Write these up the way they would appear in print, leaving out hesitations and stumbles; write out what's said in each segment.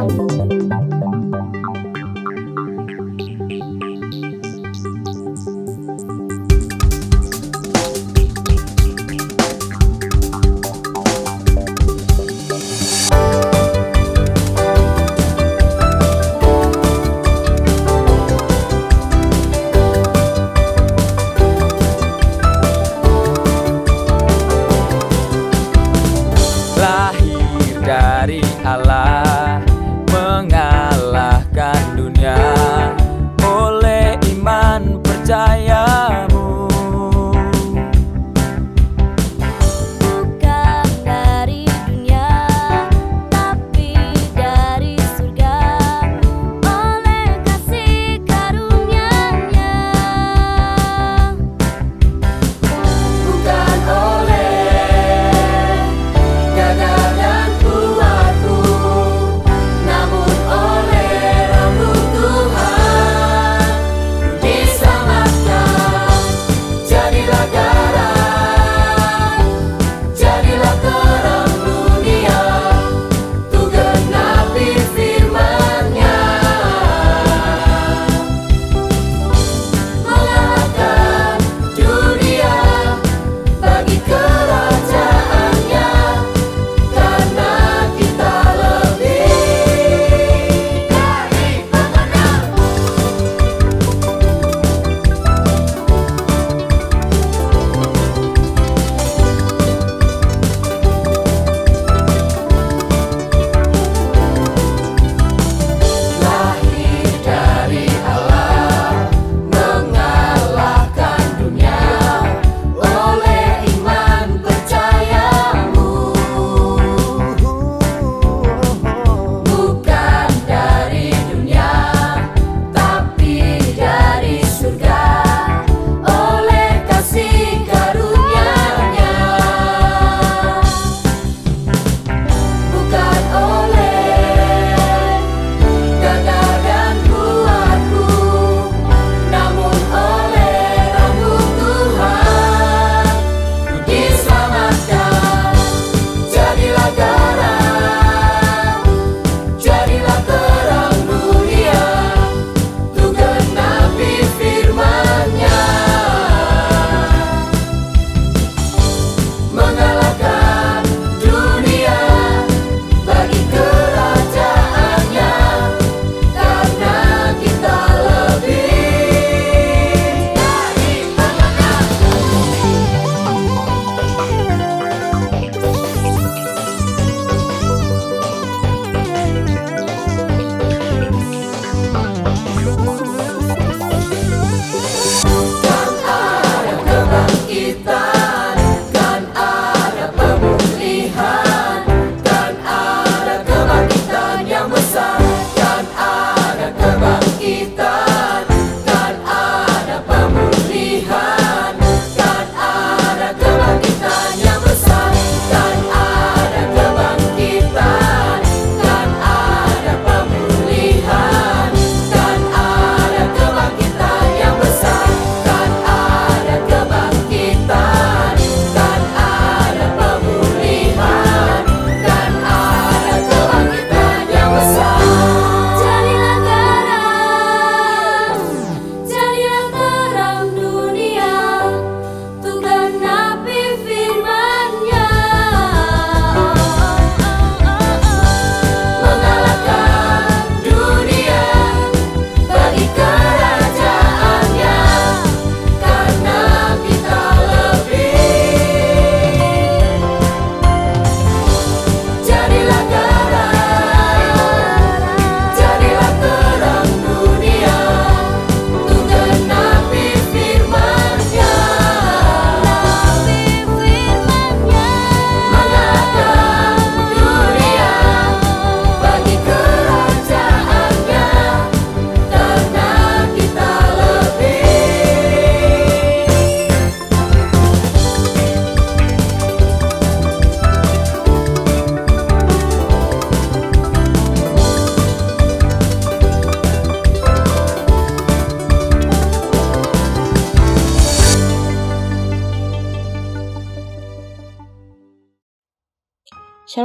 Lahir dari Allah,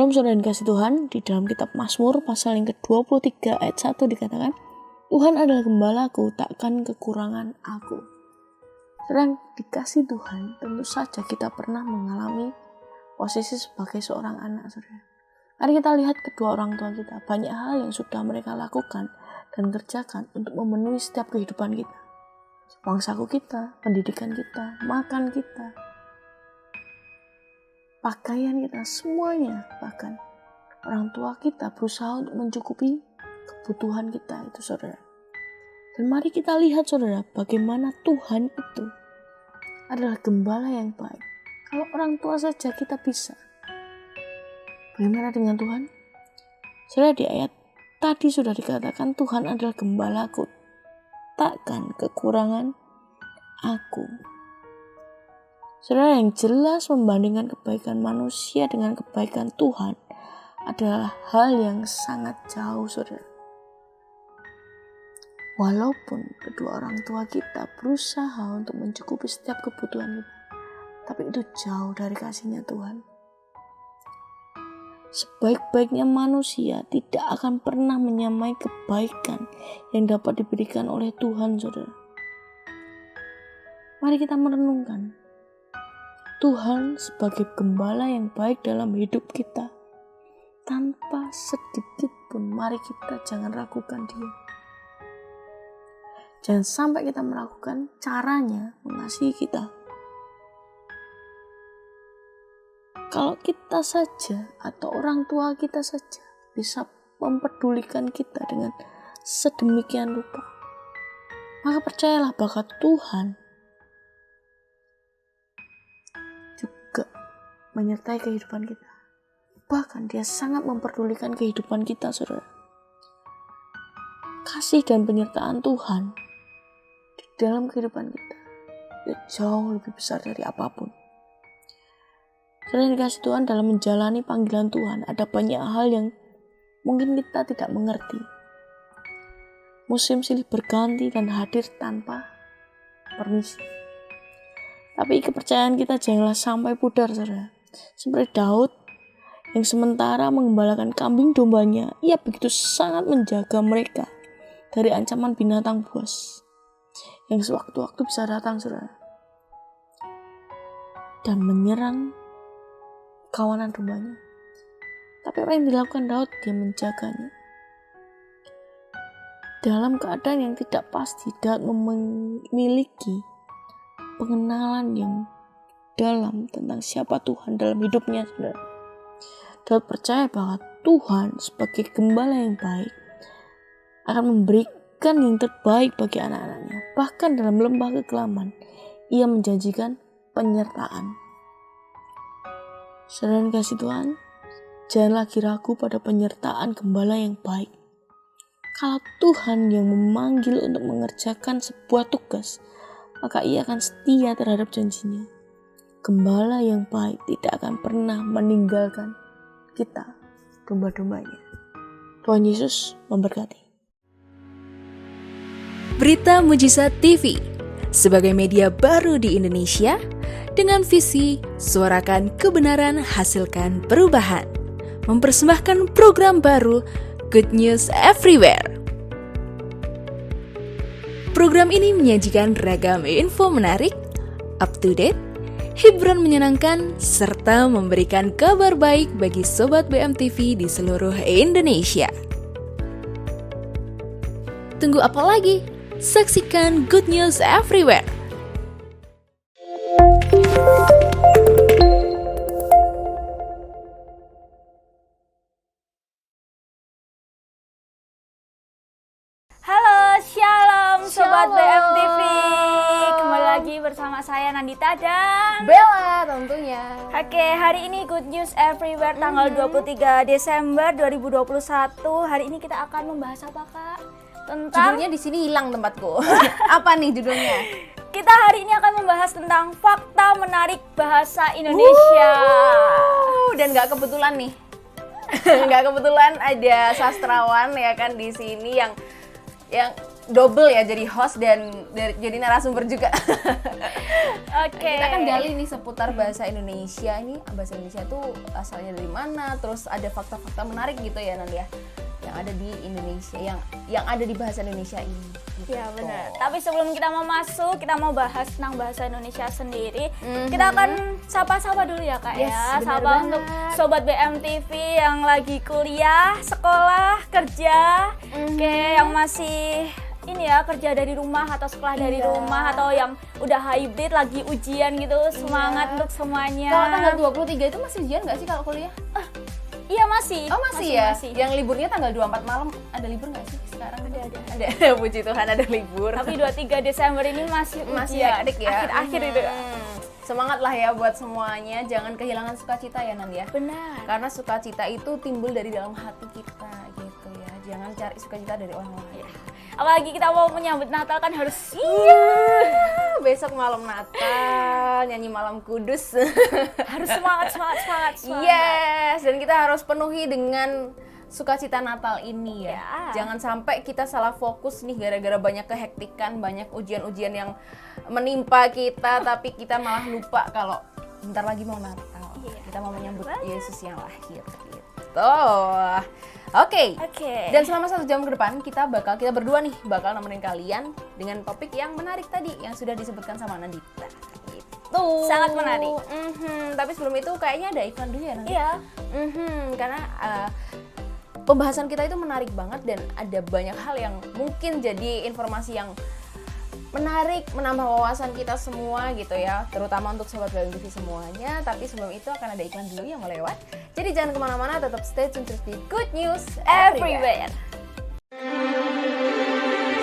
Shalom saudara yang dikasihi Tuhan, di dalam kitab Mazmur pasal yang ke-23 ayat 1 dikatakan, Tuhan adalah gembalaku, takkan kekurangan aku. Saudara dikasihi Tuhan, tentu saja kita pernah mengalami posisi sebagai seorang anak, saudara. Mari kita lihat kedua orang tua kita, banyak hal yang sudah mereka lakukan dan kerjakan untuk memenuhi setiap kehidupan kita. Uang saku kita, pendidikan kita, makan kita, pakaian kita, semuanya. Bahkan orang tua kita berusaha untuk mencukupi kebutuhan kita itu, saudara. Dan mari kita lihat, saudara, bagaimana Tuhan itu adalah gembala yang baik. Kalau orang tua saja kita bisa, bagaimana dengan Tuhan? Saudara, di ayat tadi sudah dikatakan Tuhan adalah gembalaku, takkan kekurangan aku. Saudara, yang jelas membandingkan kebaikan manusia dengan kebaikan Tuhan adalah hal yang sangat jauh, saudara. Walaupun kedua orang tua kita berusaha untuk mencukupi setiap kebutuhan kita, tapi itu jauh dari kasihnya Tuhan. Sebaik-baiknya manusia tidak akan pernah menyamai kebaikan yang dapat diberikan oleh Tuhan, saudara. Mari kita merenungkan. Tuhan sebagai gembala yang baik dalam hidup kita. Tanpa sedikit pun mari kita jangan ragukan Dia. Jangan sampai kita melakukan caranya mengasihi kita. Kalau kita saja atau orang tua kita saja bisa mempedulikan kita dengan sedemikian rupa, maka percayalah bahwa Tuhan menyertai kehidupan kita. Bahkan Dia sangat memperdulikan kehidupan kita, saudara. Kasih dan penyertaan Tuhan di dalam kehidupan kita jauh lebih besar dari apapun. Saudara yang dikasihi Tuhan, dalam menjalani panggilan Tuhan ada banyak hal yang mungkin kita tidak mengerti. Musim silih berganti dan hadir tanpa permisi. Tapi kepercayaan kita janganlah sampai pudar, saudara. Seperti Daud yang sementara mengembalakan kambing dombanya, ia begitu sangat menjaga mereka dari ancaman binatang buas yang sewaktu-waktu bisa datang, saudara, dan menyerang kawanan dombanya. Tapi apa yang dilakukan Daud? Dia menjaganya. Dalam keadaan yang tidak pasti, Daud memiliki pengenalan yang dalam tentang siapa Tuhan dalam hidupnya, saudara. Daud percaya bahwa Tuhan sebagai gembala yang baik akan memberikan yang terbaik bagi anak-anaknya. Bahkan dalam lembah kekelaman, ia menjanjikan penyertaan. Saudara yang kasih Tuhan, jangan lagi ragu pada penyertaan gembala yang baik. Kalau Tuhan yang memanggil untuk mengerjakan sebuah tugas, maka ia akan setia terhadap janjinya. Gembala yang baik tidak akan pernah meninggalkan kita, domba-dombanya. Tuhan Yesus memberkati. Berita Mujizat TV sebagai media baru di Indonesia dengan visi suarakan kebenaran, hasilkan perubahan, mempersembahkan program baru Good News Everywhere. Program ini menyajikan ragam info menarik, up to date, hiburan menyenangkan, serta memberikan kabar baik bagi Sobat BMTV di seluruh Indonesia. Tunggu apa lagi? Saksikan Good News Everywhere. Halo, Shalom Sobat BMTV. Kembali lagi bersama saya Nandita dan Bella tentunya. Oke, hari ini Good News Everywhere tanggal 23 Desember 2021. Hari ini kita akan membahas apa, Kak? Tentang Judulnya di sini hilang tempatku. Apa nih judulnya? kita hari ini akan membahas tentang fakta menarik bahasa Indonesia. Dan nggak kebetulan nih. Nggak kebetulan ada sastrawan ya kan di sini yang double ya, jadi host dan jadi narasumber juga. Oke. Kita akan gali nih seputar bahasa Indonesia. Ini bahasa Indonesia tuh asalnya dari mana, terus ada fakta-fakta menarik gitu ya Nan ya, yang ada di Indonesia, yang ada di bahasa Indonesia ini. Gitu. Ya benar. Tapi sebelum kita mau masuk, kita mau bahas tentang bahasa Indonesia sendiri. Kita akan sapa-sapa dulu ya Kak Yes, ya. benar Sapa banget. untuk sobat BMTV yang lagi kuliah, sekolah, kerja. Oke, yang masih ini ya kerja dari rumah atau sekolah dari rumah atau yang udah hybrid lagi ujian gitu. Semangat untuk semuanya. Kalau tanggal 23 itu masih ujian nggak sih kalau kuliah? Iya masih. Oh masih ya? Masih. Yang liburnya tanggal 24 malam, ada libur nggak sih sekarang? Ada. Puji Tuhan ada libur. Tapi 23 Desember ini masih ujian. hektik ya. Akhir-akhir itu. Semangat lah ya buat semuanya, jangan kehilangan sukacita ya Nan ya. Benar. Karena sukacita itu timbul dari dalam hati kita gitu ya. Jangan cari sukacita dari orang lain. Apalagi kita mau menyambut Natal kan harus Besok malam Natal, nyanyi malam kudus. harus semangat. Yes, dan kita harus penuhi dengan sukacita Natal ini ya. Ya. Jangan sampai kita salah fokus nih gara-gara banyak kehektikan, banyak ujian-ujian yang menimpa kita, tapi kita malah lupa kalau bentar lagi mau Natal. Iya. Kita mau menyambut Banget. Yesus yang lahir gitu. Oke. Dan selama 1 jam ke depan kita berdua nih bakal nemenin kalian dengan topik yang menarik tadi yang sudah disebutkan sama Nandita. Gitu. Sangat menarik. Tapi sebelum itu kayaknya ada iklan dulu ya nanti. Iya. Karena pembahasan kita itu menarik banget dan ada banyak hal yang mungkin jadi informasi yang menarik, menambah wawasan kita semua gitu ya, terutama untuk sobat BMTV semuanya. Tapi sebelum itu akan ada iklan dulu yang melewat. Jadi jangan kemana-mana, tetap stay tune terus di Good News Everywhere.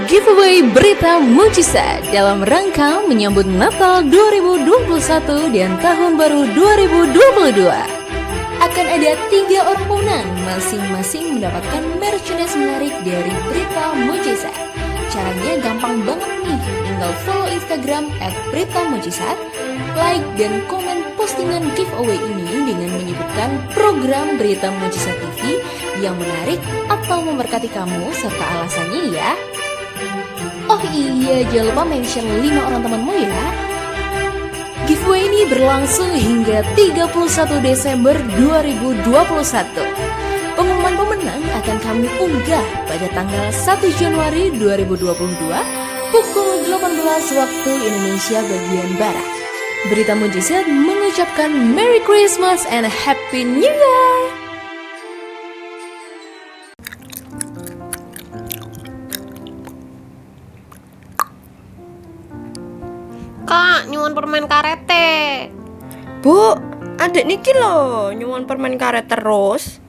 Giveaway berita mujizat dalam rangka menyambut Natal 2021 dan Tahun Baru 2022. Akan ada 3 orang pemenang, masing-masing mendapatkan merchandise menarik dari berita mujizat. Caranya gampang banget nih, tinggal follow Instagram @berita-mujizat, like dan komen postingan giveaway ini dengan menyebutkan program Berita Mujizat TV yang menarik atau memberkati kamu serta alasannya ya. Oh iya, jangan lupa mention 5 orang temanmu ya. Giveaway ini berlangsung hingga 31 Desember 2021. Pengumuman pemenang akan kami unggah pada tanggal 1 Januari 2022 pukul 18 waktu Indonesia bagian Barat. Berita Mujizat mengucapkan Merry Christmas and Happy New Year! Kak, nyuwun permen karete. Bu, adek niki lho nyuwun permen karet terus.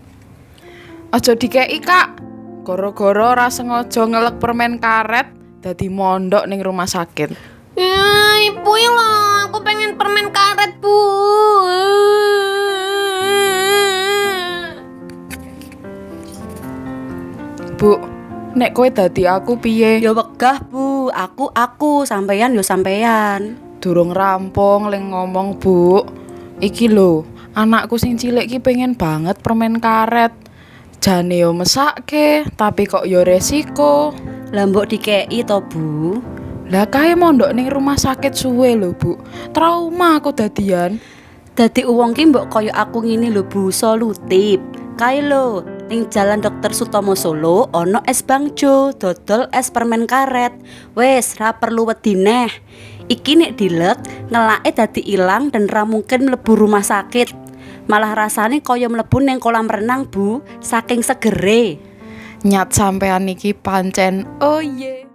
Aja dikei Kak, goro-goro ora sengaja ngelek permen karet dadi mondok ning rumah sakit. Ya, ibu ya loh, aku pengen permen karet, Bu. Bu, nek kowe dadi aku piye? Ya wegah Bu, aku sampeyan yo sampeyan. Durung rampung leng ngomong, Bu. Iki lho, anakku sing cilik ki pengen banget permen karet. Jane yo mesake, tapi kok yo resiko. Lah mbok dikei to Bu. Lah kae mondok ning rumah sakit suwe lho, Bu. Trauma aku dadian. Dadi wong ki mbok kaya aku ngene lho Bu, solutif. Kae lho, ning Jalan Dr. Sutomo Solo ana es bangjo, dodol es permen karet. Wes, ra perlu wedi neh. Iki nek dilek, ngelake dadi ilang dan ra mungkin mlebu rumah sakit. Malah rasane kaya mlebu ning kolam renang, Bu, saking segere. Nyat sampean iki pancen. Oh yeah.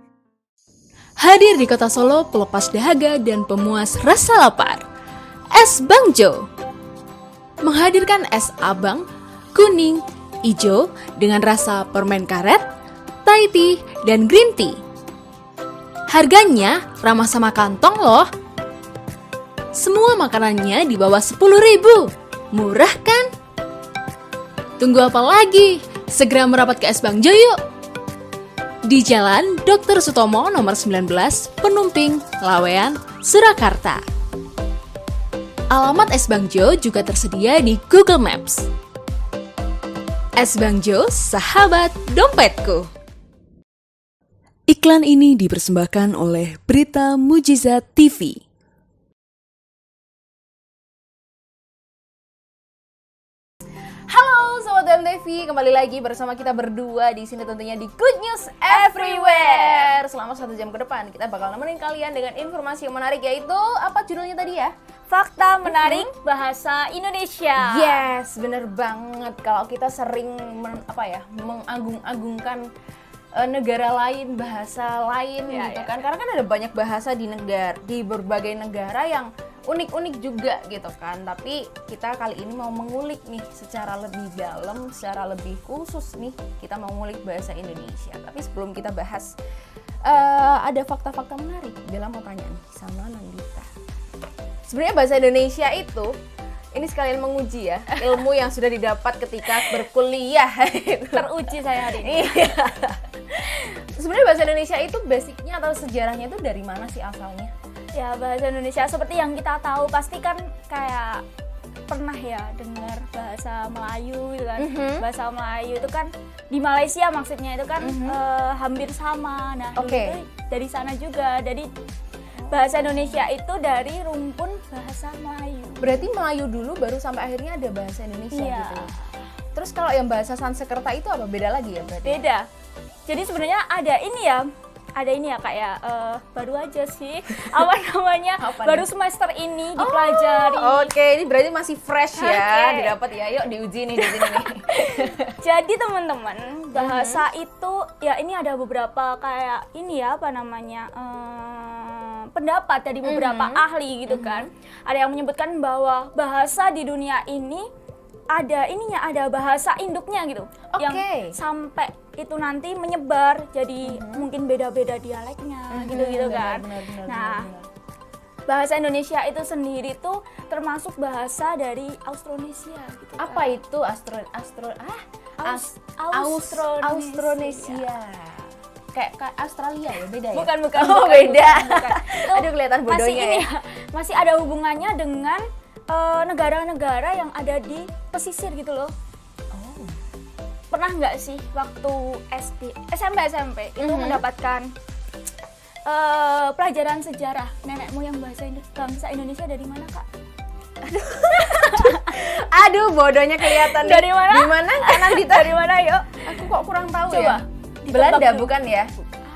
Hadir di kota Solo, pelepas dahaga dan pemuas rasa lapar. Es Bangjo menghadirkan es abang, kuning, ijo dengan rasa permen karet, Thai tea, dan green tea. Harganya ramah sama kantong loh. Semua makanannya di bawah 10.000. Murah kan? Tunggu apa lagi? Segera merapat ke Es Bangjo yuk. Di Jalan Dr. Sutomo nomor 19, Penumping, Lawean, Surakarta. Alamat Es Bangjo juga tersedia di Google Maps. Es Bangjo, sahabat dompetku. Iklan ini dipersembahkan oleh Berita Mujizat TV. Halo Sobat DMTV, kembali lagi bersama kita berdua di sini tentunya di Good News Everywhere. Selama 1 jam ke depan kita bakal nemenin kalian dengan informasi yang menarik, yaitu apa judulnya tadi ya? Fakta menarik bahasa Indonesia. Yes, bener banget. Kalau kita sering mengagung-agungkan negara lain, bahasa lain gitu kan. Karena kan ada banyak bahasa di berbagai negara yang unik-unik juga gitu kan. Tapi kita kali ini mau mengulik nih secara lebih dalam, secara lebih khusus nih kita mau mengulik bahasa Indonesia. Tapi sebelum kita bahas, ada fakta-fakta menarik. Bella mau tanya nih sama Nandita. Sebenarnya bahasa Indonesia itu, ini sekalian menguji ya ilmu yang sudah didapat ketika berkuliah. Teruji saya hari ini. Sebenarnya bahasa Indonesia itu basicnya atau sejarahnya itu dari mana sih asalnya? Ya, bahasa Indonesia seperti yang kita tahu pasti kan kayak pernah ya dengar bahasa Melayu gitu kan. Bahasa Melayu itu kan di Malaysia maksudnya itu kan hampir sama. Nah, itu dari sana juga. Jadi bahasa Indonesia itu dari rumpun bahasa Melayu. Berarti Melayu dulu baru sampai akhirnya ada bahasa Indonesia gitu. Terus kalau yang bahasa Sanskerta itu apa? Beda lagi ya berarti? Beda. Jadi sebenarnya ada ini ya Kak ya, baru aja sih apa namanya baru semester ini dipelajari. Oke, ini berarti masih fresh ya, didapat ya. Yuk diuji nih di sini nih. Jadi teman-teman, bahasa itu ya ini ada beberapa kayak ini ya pendapat dari beberapa ahli gitu kan. Ada yang menyebutkan bahwa bahasa di dunia ini ada bahasa induknya gitu. Yang sampai itu nanti menyebar jadi mungkin beda-beda dialeknya gitu kan. Benar. Bahasa Indonesia itu sendiri tuh termasuk bahasa dari Austronesia gitu. Apa kan. itu Austronesia. Kayak Australia ya, beda ya? Bukan. Beda. Bukan. Aduh, kelihatan bodohnya ya. Masih ada hubungannya dengan negara-negara yang ada di pesisir gitu loh. Pernah nggak sih waktu SMP itu mendapatkan pelajaran sejarah nenek moyang bangsa Indonesia dari mana, Kak? Aduh, bodohnya kelihatan. Dari mana? Di mana? Kanan Dita. Dari mana, yuk? Aku kok kurang tahu Coba. ya. Belanda bukan ya?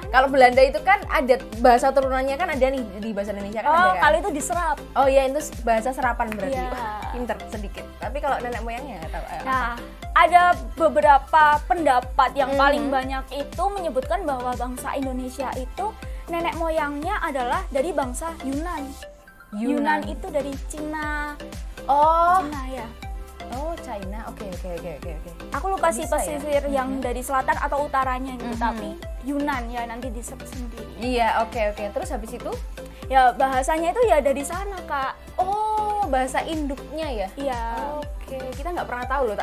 Kalau Belanda itu kan ada bahasa turunannya kan ada nih di bahasa Indonesia kan ada kan? Kalau itu diserap. Oh iya, itu bahasa serapan berarti. Iya. Wah, pinter sedikit. Tapi kalau nenek moyangnya nggak tahu. Nah, ada beberapa pendapat yang paling banyak itu menyebutkan bahwa bangsa Indonesia itu nenek moyangnya adalah dari bangsa Yunan. Yunan itu dari Cina. Cina ya. Oh, China. Oke. Aku lupa sih Bisa pesisir yang dari selatan atau utaranya gitu, tapi Yunan ya nanti disebut sendiri. Iya, oke. Terus habis itu? Ya bahasanya itu ya dari sana, Kak. Oh, bahasa induknya ya? Iya. Oke, kita nggak pernah tahu loh.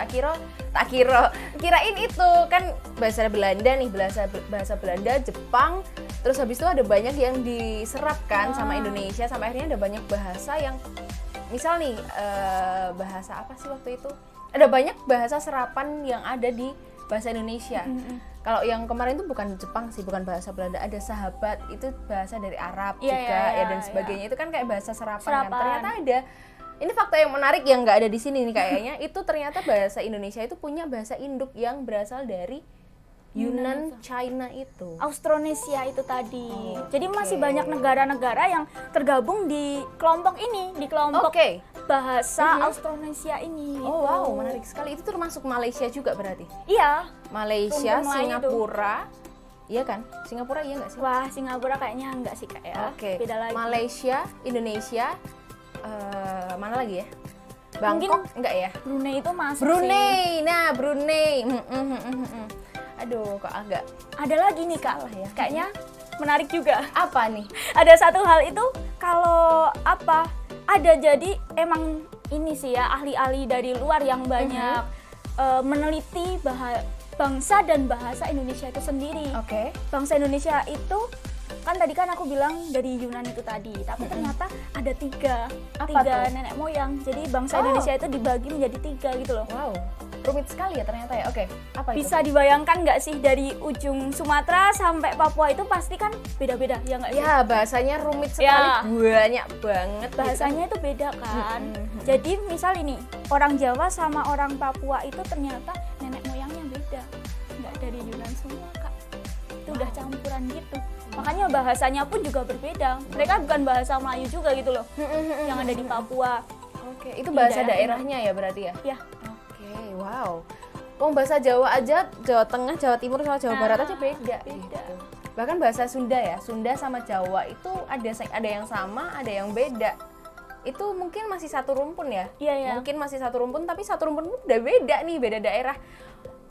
Kirain itu kan bahasa Belanda nih, bahasa Belanda, Jepang. Terus habis itu ada banyak yang diserap kan sama Indonesia, sampai akhirnya ada banyak bahasa yang misal nih bahasa apa sih waktu itu? Ada banyak bahasa serapan yang ada di bahasa Indonesia. Kalau yang kemarin itu bukan Jepang sih, bukan bahasa Belanda, ada sahabat, itu bahasa dari Arab dan sebagainya. Itu kan kayak bahasa serapan. Kan. Ternyata ada. Ini fakta yang menarik yang nggak ada di sini nih kayaknya. Itu ternyata bahasa Indonesia itu punya bahasa induk yang berasal dari Yunan, China itu. Austronesia itu tadi. Jadi masih banyak negara-negara yang tergabung di kelompok ini, di kelompok bahasa Austronesia ini. Oh wow, menarik sekali. Itu termasuk Malaysia juga berarti? Iya. Malaysia, Singapura. Iya kan? Singapura iya nggak sih? Wah, Singapura kayaknya enggak sih, Kak ya. Beda lagi. Malaysia, Indonesia, mana lagi ya? Bangkok enggak ya? Brunei itu masuk Brunei. Nah, Brunei. Aduh, kok agak ada lagi nih, Kak. ya. Kayaknya menarik juga. Apa nih? Ada satu hal itu kalau ada jadi emang ini sih ya ahli-ahli dari luar yang banyak meneliti bangsa dan bahasa Indonesia itu sendiri. Bangsa Indonesia itu kan tadi kan aku bilang dari Yunan itu tadi, tapi ternyata ada tiga nenek moyang. Jadi bangsa Indonesia itu dibagi menjadi 3 gitu loh. Wow. rumit sekali ya ternyata ya. Oke, apa itu? Bisa dibayangkan nggak sih dari ujung Sumatera sampai Papua itu pasti kan beda-beda ya nggak sih? Ya, bahasanya rumit sekali, Ya. banyak banget Bahasanya itu beda kan. Jadi misal ini orang Jawa sama orang Papua itu ternyata nenek moyangnya beda, nggak dari Yunan semua kak. Itu udah campuran gitu. Makanya bahasanya pun juga berbeda. Mereka bukan bahasa Melayu juga gitu loh, yang ada di Papua. Oke, itu Di bahasa daerah daerahnya ya berarti ya? Ya, Oke, wow. Bahasa Jawa aja, Jawa Tengah, Jawa Timur sama Jawa Barat aja beda. beda. Gitu. Bahkan bahasa Sunda ya, Sunda sama Jawa itu ada yang sama, ada yang beda. Itu mungkin masih satu rumpun ya? Iya, iya. Mungkin masih satu rumpun, tapi satu rumpun udah beda nih, beda daerah.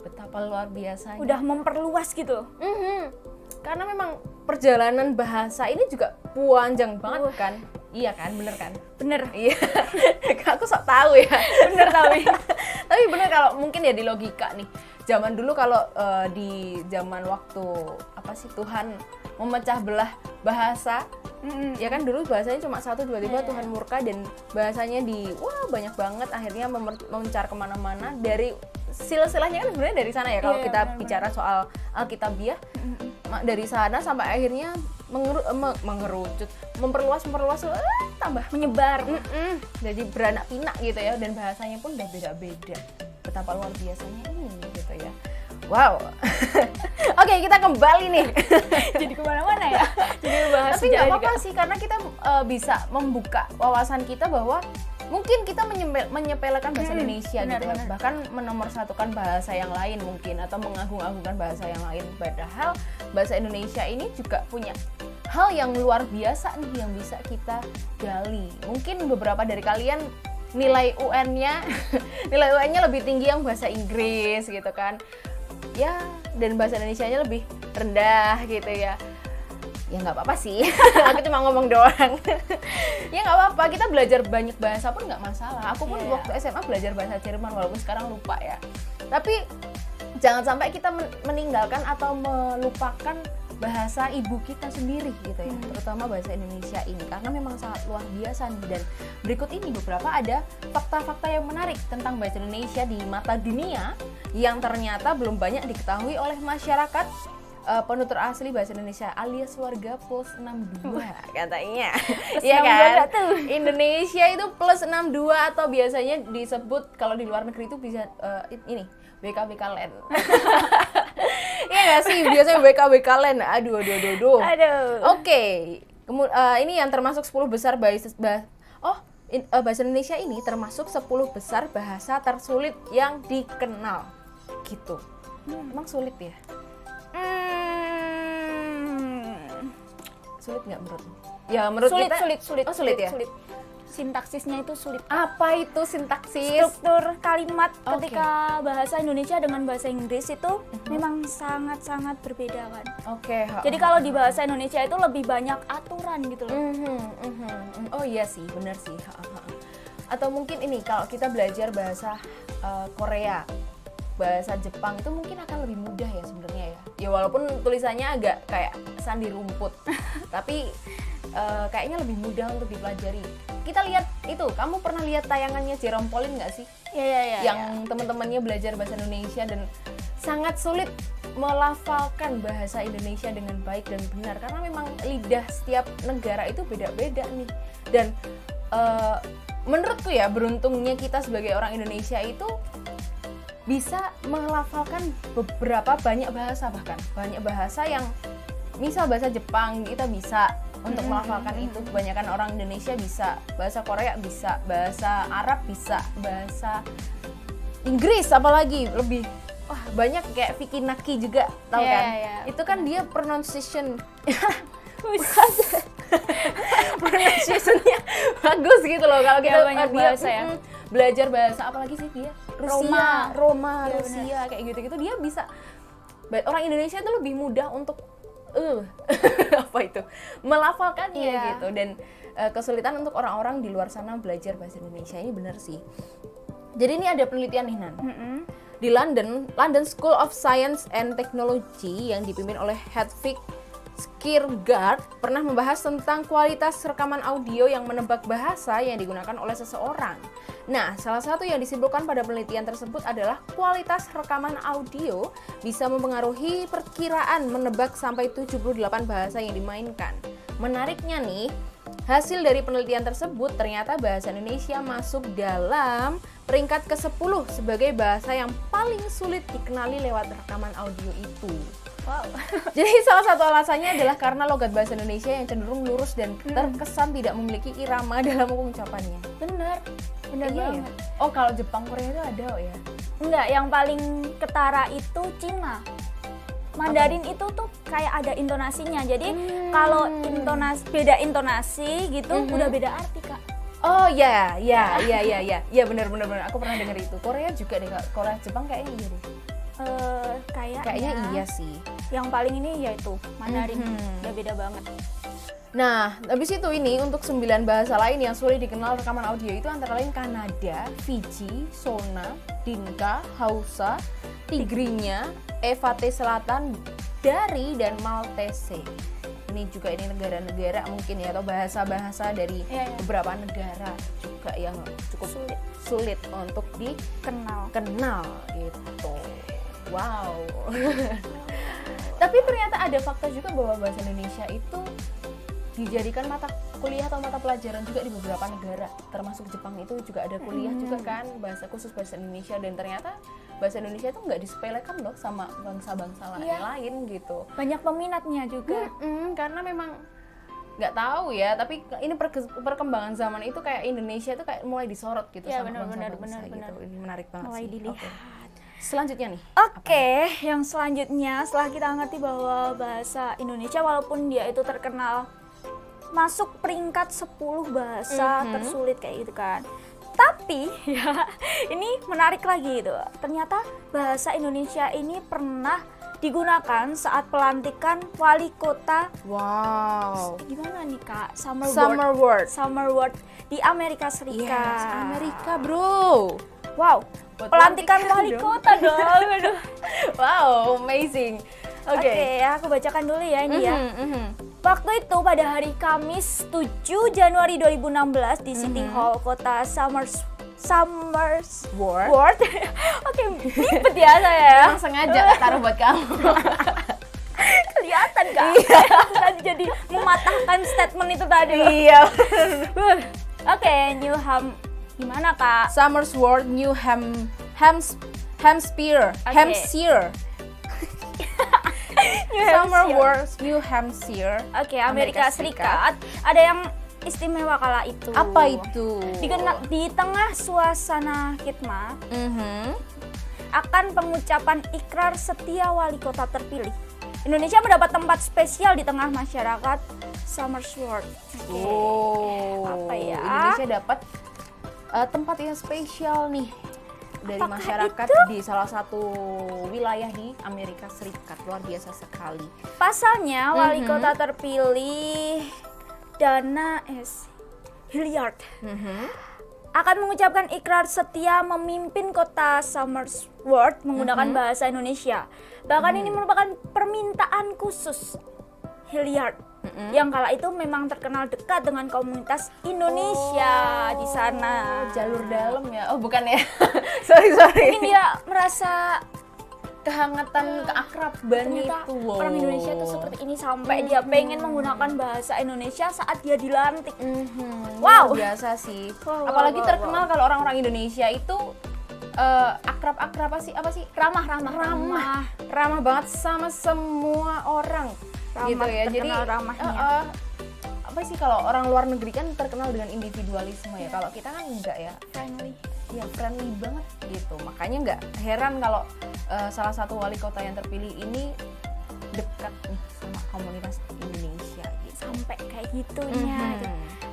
Betapa luar biasanya. udah memperluas gitu. Karena memang perjalanan bahasa ini juga panjang banget kan? Iya kan, bener kan? Bener. Iya, aku sok tahu ya. Bener tapi. Tapi bener kalau mungkin ya di logika nih. Zaman dulu kalau di zaman waktu apa sih Tuhan memecah belah bahasa, ya kan dulu bahasanya cuma satu, tiba-tiba Tuhan murka dan bahasanya banyak banget akhirnya memencar kemana-mana dari silsilahnya kan sebenarnya dari sana ya kalau Iya, kita benar-benar. bicara soal Alkitabiah dari sana sampai akhirnya mengerucut, memperluas tambah Menyebar. jadi beranak pinak gitu ya dan bahasanya pun udah beda-beda. Betapa luar biasanya ini gitu ya. Wow. Oke, kita kembali nih. Jadi kemana-mana ya. Jadi bahas Tapi nggak sejarah apa-apa juga. sih karena kita bisa membuka wawasan kita bahwa mungkin kita menyepelekan bahasa Indonesia gitu ya. Bahkan menomorsatukan bahasa yang lain mungkin atau mengagung-agungkan bahasa yang lain. Padahal bahasa Indonesia ini juga punya hal yang luar biasa nih yang bisa kita gali. Mungkin beberapa dari kalian nilai UN-nya lebih tinggi yang bahasa Inggris gitu kan. Ya, dan bahasa Indonesianya lebih rendah gitu ya. Ya nggak apa-apa sih, aku cuma ngomong doang. Ya nggak apa-apa, kita belajar banyak bahasa pun nggak masalah. Aku pun waktu SMA belajar bahasa Jerman walaupun sekarang lupa ya. Tapi jangan sampai kita meninggalkan atau melupakan bahasa ibu kita sendiri gitu ya, terutama bahasa Indonesia ini karena memang sangat luar biasa nih. Dan berikut ini beberapa ada fakta-fakta yang menarik tentang bahasa Indonesia di mata dunia yang ternyata belum banyak diketahui oleh masyarakat penutur asli bahasa Indonesia alias warga plus 62 katanya. Iya kan? Indonesia itu plus 62 atau biasanya disebut kalau di luar negeri itu bisa ini BKBK Land. Iya nggak sih? Biasanya BKBK Land. Aduh. Oke. Ini yang termasuk 10 besar bahasa Indonesia ini termasuk 10 besar bahasa tersulit yang dikenal. Gitu. Emang sulit ya? Sulit nggak menurutmu? Ya menurut Sulit, kita sulit. Oh, sulit ya? Sintaksisnya itu sulit. Apa itu sintaksis? Struktur kalimat Oke. ketika bahasa Indonesia dengan bahasa Inggris itu memang sangat-sangat berbeda kan. Oke. Jadi kalau di bahasa Indonesia itu lebih banyak aturan gitu loh. Oh iya sih, benar sih. Atau mungkin ini kalau kita belajar bahasa Korea, bahasa Jepang itu mungkin akan lebih mudah ya sebenarnya ya. Ya walaupun tulisannya agak kayak sandi rumput, tapi kayaknya lebih mudah untuk dipelajari. Kita lihat itu, kamu pernah lihat tayangannya Jerome Pauline nggak sih? Iya. Yang teman-temannya belajar bahasa Indonesia dan sangat sulit melafalkan bahasa Indonesia dengan baik dan benar karena memang lidah setiap negara itu beda-beda nih. Dan menurutku ya beruntungnya kita sebagai orang Indonesia itu bisa melafalkan banyak bahasa, bahkan banyak bahasa yang misal bahasa Jepang kita bisa untuk melafalkan itu. Kebanyakan orang Indonesia bisa, bahasa Korea bisa, bahasa Arab bisa, bahasa Inggris apalagi lebih banyak kayak Vicky Naki juga tahu kan? Iya. Itu kan dia pronunciation pronunciation-nya bagus gitu loh kalau kita banyak dia, bahasa ya. Belajar bahasa apalagi sih dia Roma, Iya, Rusia kayak gitu-gitu dia bisa. Orang Indonesia itu lebih mudah untuk apa itu melafalkannya gitu dan kesulitan untuk orang-orang di luar sana belajar bahasa Indonesia ini benar sih. Jadi ini ada penelitian nih Nan. Di London School of Science and Technology yang dipimpin oleh Hedvig Skirgaard pernah membahas tentang kualitas rekaman audio yang menebak bahasa yang digunakan oleh seseorang. Nah, salah satu yang disimpulkan pada penelitian tersebut adalah kualitas rekaman audio bisa mempengaruhi perkiraan menebak sampai 78 bahasa yang dimainkan. Menariknya nih, hasil dari penelitian tersebut ternyata bahasa Indonesia masuk dalam peringkat ke-10 sebagai bahasa yang paling sulit dikenali lewat rekaman audio itu. Wow. Jadi salah satu alasannya adalah karena logat bahasa Indonesia yang cenderung lurus dan terkesan tidak memiliki irama dalam pengucapannya. Bener Iya banget. ya? Oh, kalau Jepang Korea itu ada ya? Enggak, yang paling ketara itu Cina. Mandarin itu tuh kayak ada intonasinya. Jadi kalau beda intonasi gitu udah beda arti, Kak. Oh ya benar. Aku pernah dengar itu. Korea juga deh, Kak. Korea Jepang kayaknya iya deh. Kayaknya iya sih. Yang paling ini yaitu Mandarin. Udah beda banget. Nah, habis itu ini untuk 9 bahasa lain yang sulit dikenal rekaman audio itu antara lain Kanada, Fiji, Sona, Dinka, Hausa, Tigrinya, Evate Selatan, Dari, dan Maltese. Ini juga ini negara-negara mungkin ya, atau bahasa-bahasa dari beberapa negara juga yang cukup sulit untuk dikenal gitu. Wow. Tapi ternyata ada fakta juga bahwa bahasa Indonesia itu dijadikan mata kuliah atau mata pelajaran juga di beberapa negara, termasuk Jepang itu juga ada kuliah juga kan, khusus bahasa Indonesia, dan ternyata bahasa Indonesia itu nggak disepelekan loh sama bangsa-bangsa lain gitu. Banyak peminatnya juga. Karena memang nggak tahu ya, tapi ini perkembangan zaman itu kayak Indonesia itu kayak mulai disorot gitu sama bangsa-bangsa gitu. Ini menarik banget mulai sih. dilihat. Oke. Selanjutnya nih. Oke, yang selanjutnya setelah kita ngerti bahwa bahasa Indonesia walaupun dia itu terkenal masuk peringkat 10 bahasa tersulit kayak gitu kan. Tapi ya ini menarik lagi gitu. Ternyata bahasa Indonesia ini pernah digunakan saat pelantikan wali kota. Wow. Gimana nih Kak? Summer World di Amerika Serikat. Yes, Amerika, bro. Wow. Pelantikan wali kota dong. Aduh. Wow, amazing. Oke, aku bacakan dulu ya ini ya. Waktu itu pada hari Kamis 7 Januari 2016 di City Hall kota Somersworth. Oke, ribet ya saya ya. Emang sengaja taruh buat kamu. Kelihatan Kak. Tadi jadi mematahkan statement itu tadi. Iya. Oke, gimana Kak? Somersworth, New Hampshire. Somersworth, New Hampshire. Oke, Amerika Serikat. Ada yang istimewa kala itu. Apa itu? Di tengah suasana khidmat akan pengucapan ikrar setia wali kota terpilih, Indonesia mendapat tempat spesial di tengah masyarakat Somersworth. Apa ya? Indonesia dapat tempat yang spesial nih dari masyarakat di salah satu wilayah di Amerika Serikat. Luar biasa sekali. Pasalnya wali kota terpilih Dana S. Hilliard akan mengucapkan ikrar setia memimpin kota Somersworth menggunakan bahasa Indonesia. Bahkan ini merupakan permintaan khusus Hilliard yang kala itu memang terkenal dekat dengan komunitas Indonesia di sana. Jalur dalam ya? Oh bukan ya? sorry. Mungkin dia merasa kehangatan, keakraban ternyata itu. Orang Indonesia itu seperti ini sampai dia pengen menggunakan bahasa Indonesia saat dia dilantik. Wow, biasa sih. Wow, Apalagi wow, terkenal kalau orang-orang Indonesia itu akrab apa sih? Ramah banget sama semua orang. Gitu ya. Jadi ramahnya. apa sih, kalau orang luar negeri kan terkenal dengan individualisme ya. Kalau kita kan enggak ya. Friendly banget gitu. Makanya enggak heran kalau salah satu wali kota yang terpilih ini dekat nih sama komunitas Indonesia gitu. Sampai kayak gitunya.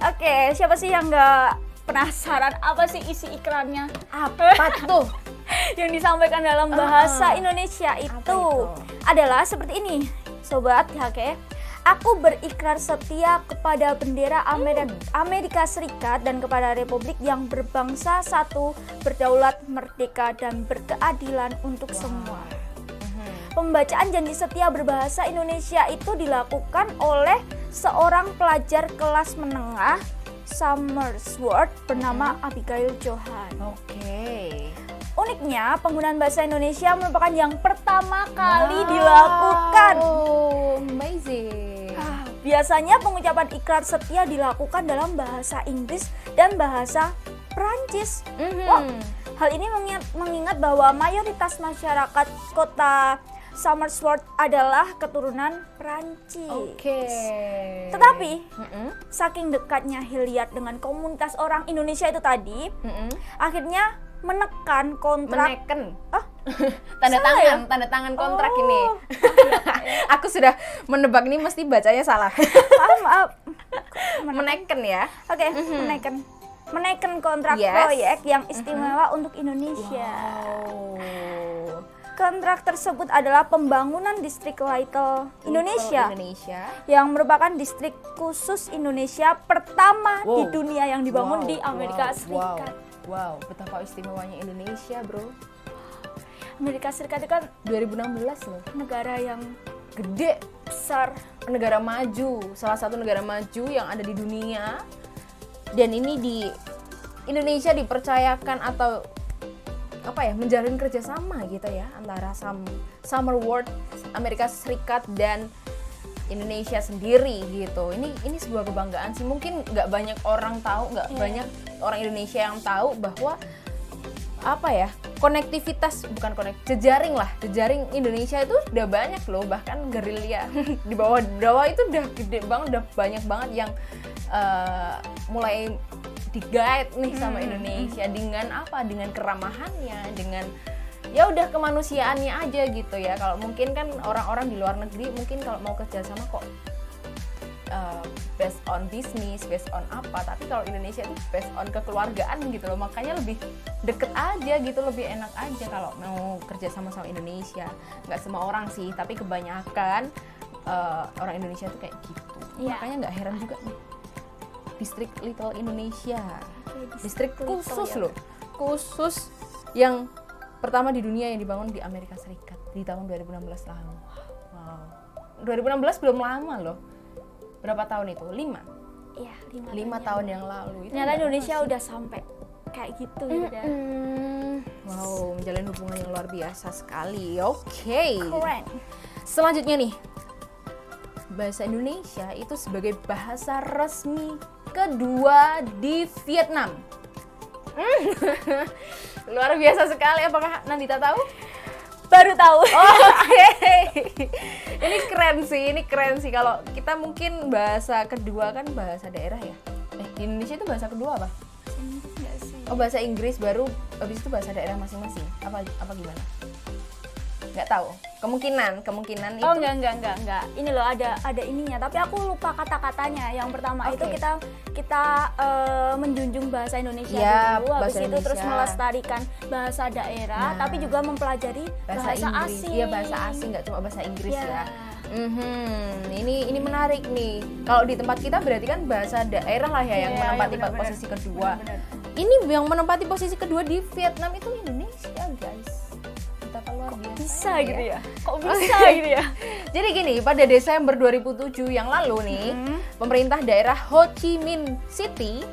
Oke, siapa sih yang nggak penasaran apa sih isi ikrarnya? Apa tuh? Yang disampaikan dalam bahasa Indonesia itu adalah seperti ini, sobat Hake. Aku berikrar setia kepada bendera Amerika Serikat dan kepada Republik yang berbangsa satu, berdaulat, merdeka, dan berkeadilan untuk semua. Pembacaan janji setia berbahasa Indonesia itu dilakukan oleh seorang pelajar kelas menengah Somersworth bernama Abigail Johan. Oke. Uniknya, penggunaan bahasa Indonesia merupakan yang pertama kali dilakukan. Oh, amazing. Biasanya pengucapan ikrar setia dilakukan dalam bahasa Inggris dan bahasa Prancis. Wah, hal ini mengingat bahwa mayoritas masyarakat kota Somersworth adalah keturunan Prancis. Oke. Tetapi, saking dekatnya Hilliard dengan komunitas orang Indonesia itu tadi, akhirnya menekan kontrak. Tanda tangan kontrak ini. Aku sudah menebak ini mesti bacanya salah. Maaf. Menekan ya. Oke, menekan kontrak proyek yang istimewa untuk Indonesia. Kontrak tersebut adalah pembangunan distrik Little Indonesia yang merupakan distrik khusus Indonesia pertama di dunia yang dibangun di Amerika Serikat. Wow, betapa istimewanya Indonesia, bro. Amerika Serikat itu kan 2016 loh. negara yang Gede, besar. negara maju, salah satu negara maju yang ada di dunia. Dan ini di Indonesia dipercayakan atau menjalin kerjasama gitu ya antara Somersworth, Amerika Serikat dan Indonesia sendiri gitu. Ini sebuah kebanggaan sih. Mungkin nggak banyak orang tahu, banyak orang Indonesia yang tahu bahwa jejaring Indonesia itu udah banyak loh, bahkan gerilya di bawah itu udah gede banget, udah banyak banget yang mulai di-guide nih sama Indonesia dengan keramahannya, dengan ya udah kemanusiaannya aja gitu ya. Kalau mungkin kan orang-orang di luar negeri mungkin kalau mau kerja sama kok based on bisnis, based on apa, tapi kalau Indonesia itu based on kekeluargaan gitu loh, makanya lebih deket aja gitu, lebih enak aja kalau mau kerja sama Indonesia. Nggak semua orang sih, tapi kebanyakan orang Indonesia tuh kayak gitu. Makanya nggak heran juga nih, distrik Little Indonesia, distrik khusus loh, khusus yang pertama di dunia yang dibangun di Amerika Serikat di tahun 2016 lalu. Wow, 2016 belum lama loh. Berapa tahun itu? 5? Iya, 5 tahun yang lalu. Ternyata Indonesia udah sampai kayak gitu ya. Wow, menjalin hubungan yang luar biasa sekali. Oke. Keren. Selanjutnya nih, bahasa Indonesia itu sebagai bahasa resmi kedua di Vietnam. Luar biasa sekali. Apakah Nandita tahu? Baru tahu. Oke. Ini keren sih. Kalau kita mungkin bahasa kedua kan bahasa daerah ya. Di Indonesia itu bahasa kedua apa? Enggak sih. Oh, bahasa Inggris, baru habis itu bahasa daerah masing-masing. Apa gimana? Nggak tahu. Kemungkinan itu. Oh, enggak. Ini loh ada ininya, tapi aku lupa kata-katanya. Yang pertama itu kita menjunjung bahasa Indonesia dulu, habis itu terus melestarikan bahasa daerah, tapi juga mempelajari bahasa asing. Iya, bahasa asing, nggak cuma bahasa Inggris ya. Ini menarik nih. Kalau di tempat kita berarti kan bahasa daerah lah ya yang menempati posisi kedua. Ini yang menempati posisi kedua di Vietnam itu Indonesia, guys. Bisa gitu ya? Kok bisa gitu ya? Jadi gini, pada Desember 2007 yang lalu nih, pemerintah daerah Ho Chi Minh City,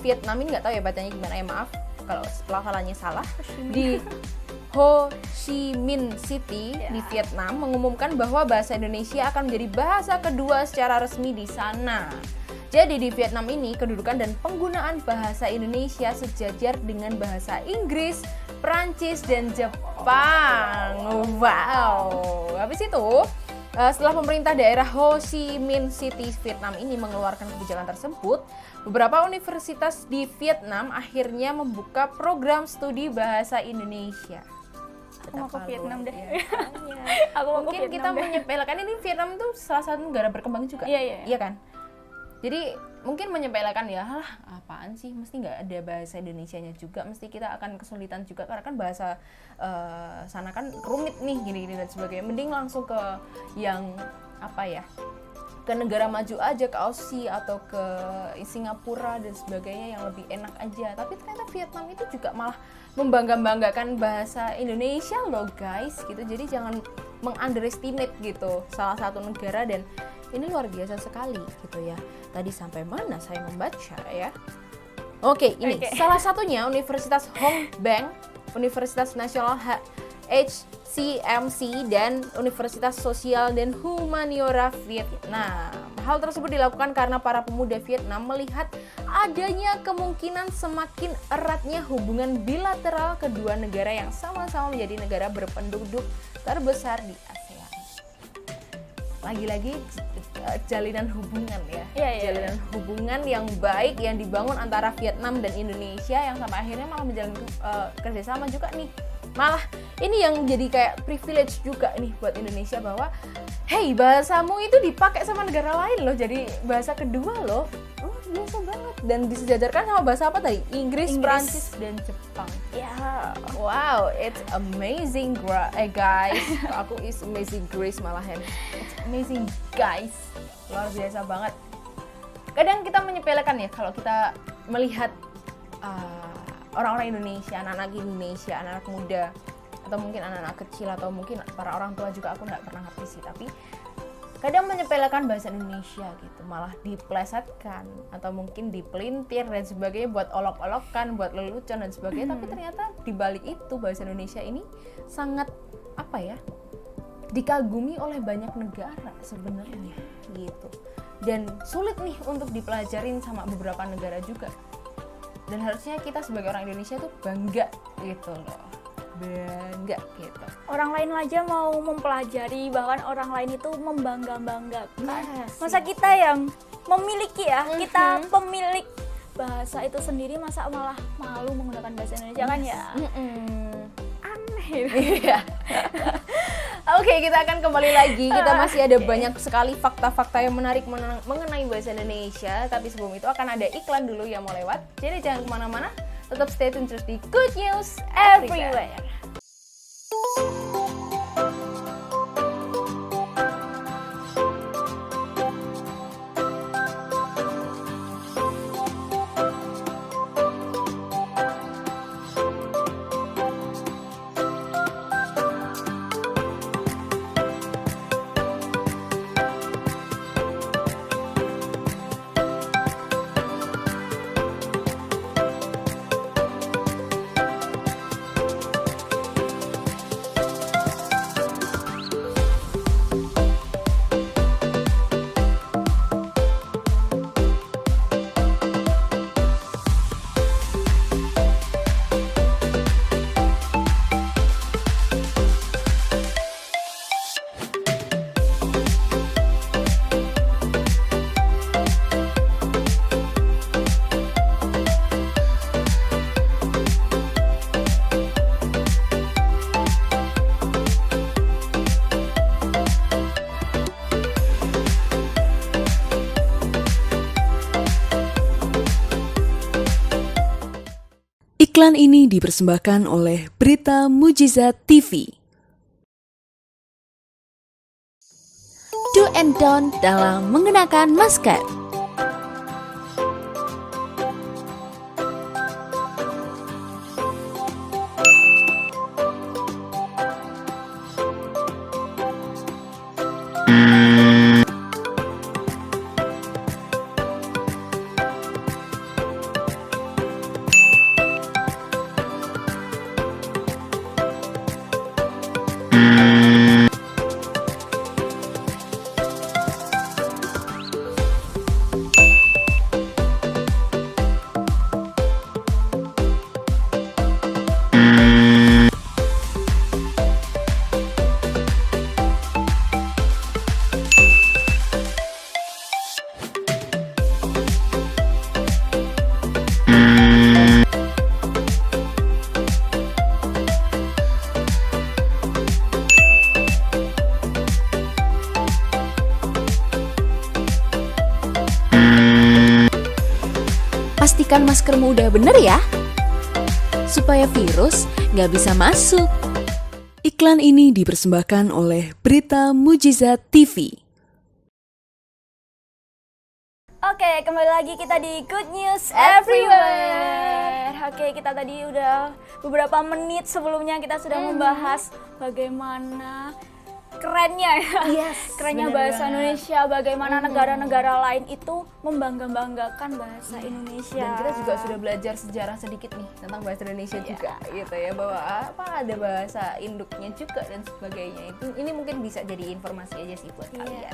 Vietnam, ini nggak tahu ya bacanya gimana ya, maaf kalau pelafalannya salah, di Ho Chi Minh City di Vietnam mengumumkan bahwa bahasa Indonesia akan menjadi bahasa kedua secara resmi di sana. Jadi di Vietnam ini kedudukan dan penggunaan bahasa Indonesia sejajar dengan bahasa Inggris, Prancis, dan Jepang. Wow. Habis itu, setelah pemerintah daerah Ho Chi Minh City Vietnam ini mengeluarkan kebijakan tersebut, beberapa universitas di Vietnam akhirnya membuka program studi bahasa Indonesia. Aku mau ke Vietnam deh. Mungkin kita menyepelekan ini, Vietnam itu salah satu negara berkembang juga. Iya kan? Jadi mungkin menyepelekan ya, apaan sih, mesti nggak ada bahasa Indonesianya juga, mesti kita akan kesulitan juga karena kan bahasa sana kan rumit nih gini dan sebagainya. Mending langsung ke yang ke negara maju aja, ke Aussie atau ke Singapura dan sebagainya yang lebih enak aja. Tapi ternyata Vietnam itu juga malah membangga-banggakan bahasa Indonesia loh guys gitu. Jadi jangan mengunderestimate gitu salah satu negara, dan ini luar biasa sekali gitu ya. Tadi sampai mana saya membaca ya? Oke, ini salah satunya Universitas Hong Bang, Universitas Nasional HCMC, dan Universitas Sosial dan Humaniora Vietnam. Hal tersebut dilakukan karena para pemuda Vietnam melihat adanya kemungkinan semakin eratnya hubungan bilateral kedua negara yang sama-sama menjadi negara berpenduduk terbesar di ASEAN. Lagi-lagi jalinan hubungan ya, jalinan hubungan yang baik yang dibangun antara Vietnam dan Indonesia, yang sampai akhirnya malah menjalin kerjasama juga nih. Malah ini yang jadi kayak privilege juga nih buat Indonesia, bahwa hey, bahasamu itu dipakai sama negara lain loh, jadi bahasa kedua loh. Biasa banget, dan disejajarkan sama bahasa apa tadi? Inggris, Prancis, dan Jepang. Ya. Wow, it's amazing guys. Aku is amazing Grace malahan. It's amazing guys. Luar biasa banget. Kadang kita menyepelekan ya kalau kita melihat orang-orang Indonesia, anak-anak Indonesia, anak-anak muda, atau mungkin anak-anak kecil, atau mungkin para orang tua juga, aku nggak pernah ngerti sih, tapi kadang menyepelekan bahasa Indonesia gitu, malah diplesetkan atau mungkin dipelintir dan sebagainya buat olok-olokan, buat lelucon dan sebagainya. Tapi ternyata dibalik itu bahasa Indonesia ini sangat dikagumi oleh banyak negara sebenarnya gitu, dan sulit nih untuk dipelajarin sama beberapa negara juga. Dan harusnya kita sebagai orang Indonesia tuh bangga gitu loh, bangga gitu. Orang lain aja mau mempelajari, bahkan orang lain itu membangga-banggakan. Masa kita yang memiliki kita pemilik bahasa itu sendiri, masa malah malu menggunakan bahasa Indonesia kan ya? Aneh. Iya. Oke, kita akan kembali lagi. Kita masih ada banyak sekali fakta-fakta yang menarik mengenai bahasa Indonesia. Tapi sebelum itu akan ada iklan dulu yang mau lewat. Jadi jangan kemana-mana, tetap stay tune terus di Good News Everywhere. Iklan ini dipersembahkan oleh Berita Mujizat TV. Do and don't dalam menggunakan masker. Pastikan maskermu udah bener ya, supaya virus nggak bisa masuk. Iklan ini dipersembahkan oleh Berita Mujizat TV. Oke, kembali lagi kita di Good News Everywhere. Oke, kita tadi udah beberapa menit sebelumnya kita sudah membahas bagaimana kerennya ya. Kerennya bahasa Indonesia, bagaimana negara-negara lain itu membangga-banggakan bahasa Indonesia. Dan kita juga sudah belajar sejarah sedikit nih tentang bahasa Indonesia juga gitu ya, bahwa ada bahasa induknya juga dan sebagainya. Ini mungkin bisa jadi informasi aja sih buat kalian.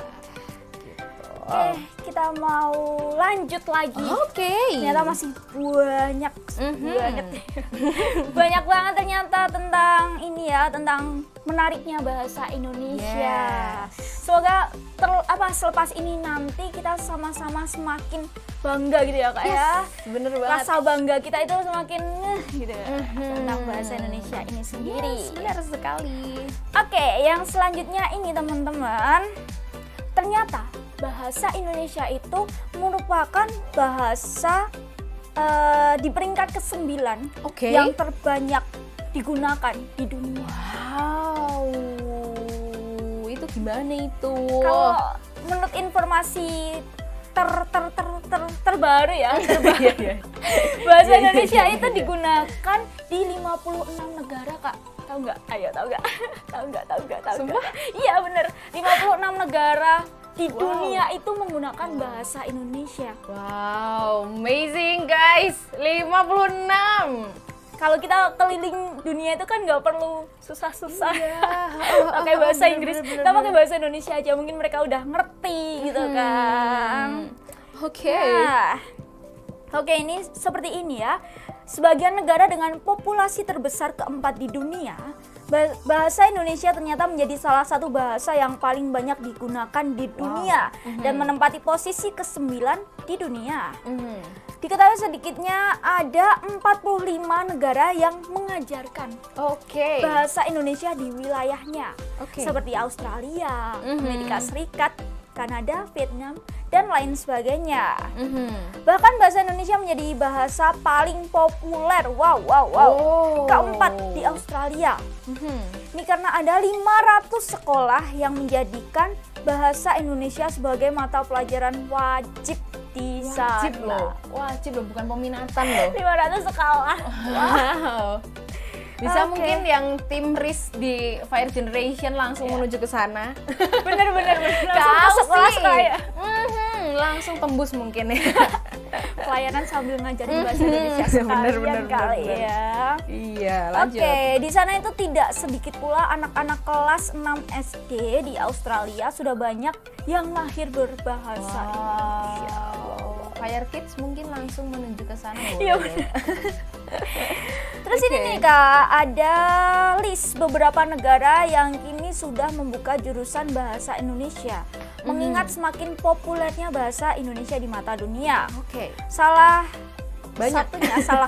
Oke, kita mau lanjut lagi. Ternyata masih banyak banyak banget ternyata tentang ini ya, tentang menariknya bahasa Indonesia. Semoga selepas ini nanti kita sama-sama semakin bangga gitu ya Kak ya. Bener banget. Rasa bangga kita itu semakin gitu ya, tentang bahasa Indonesia ini sendiri. Benar sekali. Oke, yang selanjutnya ini teman-teman. Ternyata bahasa Indonesia itu merupakan bahasa di peringkat ke-9 yang terbanyak digunakan di dunia. Wow, itu gimana itu? Kalau menurut informasi terbaru ya, bahasa Indonesia itu digunakan di 56 negara Kak. Tahu nggak? Ayo tahu nggak? Tahu nggak? Sumpah? Iya bener, 56 negara di dunia itu menggunakan bahasa Indonesia. Wow, amazing guys, 56. Kalau kita keliling dunia itu kan nggak perlu susah-susah pakai bahasa Inggris, kita pakai bahasa Indonesia aja, mungkin mereka udah ngerti gitu kan. Oke, ini seperti ini ya. Sebagian negara dengan populasi terbesar keempat di dunia, bahasa Indonesia ternyata menjadi salah satu bahasa yang paling banyak digunakan di dunia dan menempati posisi ke-9 di dunia. Diketahui sedikitnya ada 45 negara yang mengajarkan bahasa Indonesia di wilayahnya, seperti Australia, Amerika Serikat, Kanada, Vietnam, dan lain sebagainya. Bahkan bahasa Indonesia menjadi bahasa paling populer. Keempat di Australia. Ini karena ada 500 sekolah yang menjadikan bahasa Indonesia sebagai mata pelajaran wajib di sana. Wajib loh, bukan peminatan loh. 500 sekolah. Wow. Bisa mungkin yang tim RIS di Fire Generation langsung menuju ke sana. Bener. Langsung ke sekolah ya. Langsung tembus mungkin ya. Pelayanan sambil ngajarin bahasa Indonesia sekalian kali ya. Iya, lanjut. Oke, di sana itu tidak sedikit pula anak-anak kelas 6 SD di Australia sudah banyak yang lahir berbahasa Indonesia. Fire Kids mungkin langsung menuju ke sana. Iya benar. Terus ini nih Kak, ada list beberapa negara yang kini sudah membuka jurusan bahasa Indonesia. Mengingat semakin populernya bahasa Indonesia di mata dunia. Salah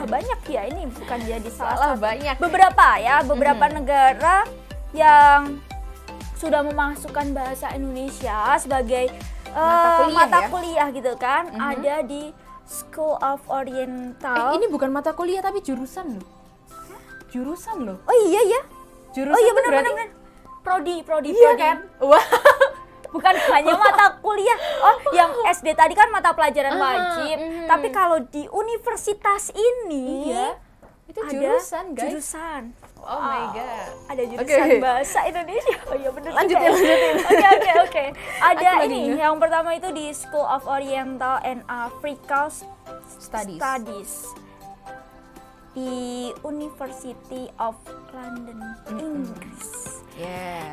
banyak ya, ini bukan jadi salah banyak. Beberapa negara yang sudah memasukkan bahasa Indonesia sebagai mata kuliah gitu kan. Ada di School of Oriental. Ini bukan mata kuliah tapi jurusan loh. Jurusan loh. Oh iya ya. Jurusan benar. Prodi. Kan? Wah. Bukan hanya mata kuliah. Oh, yang SD tadi kan mata pelajaran wajib. Tapi kalau di universitas ini itu ada jurusan, guys. Jurusan. Oh my god. Ada jurusan bahasa Indonesia. Oh iya benar. Lanjutin. Oke. Ada ini yang pertama itu di School of Oriental and Africa Studies di University of London, Inggris.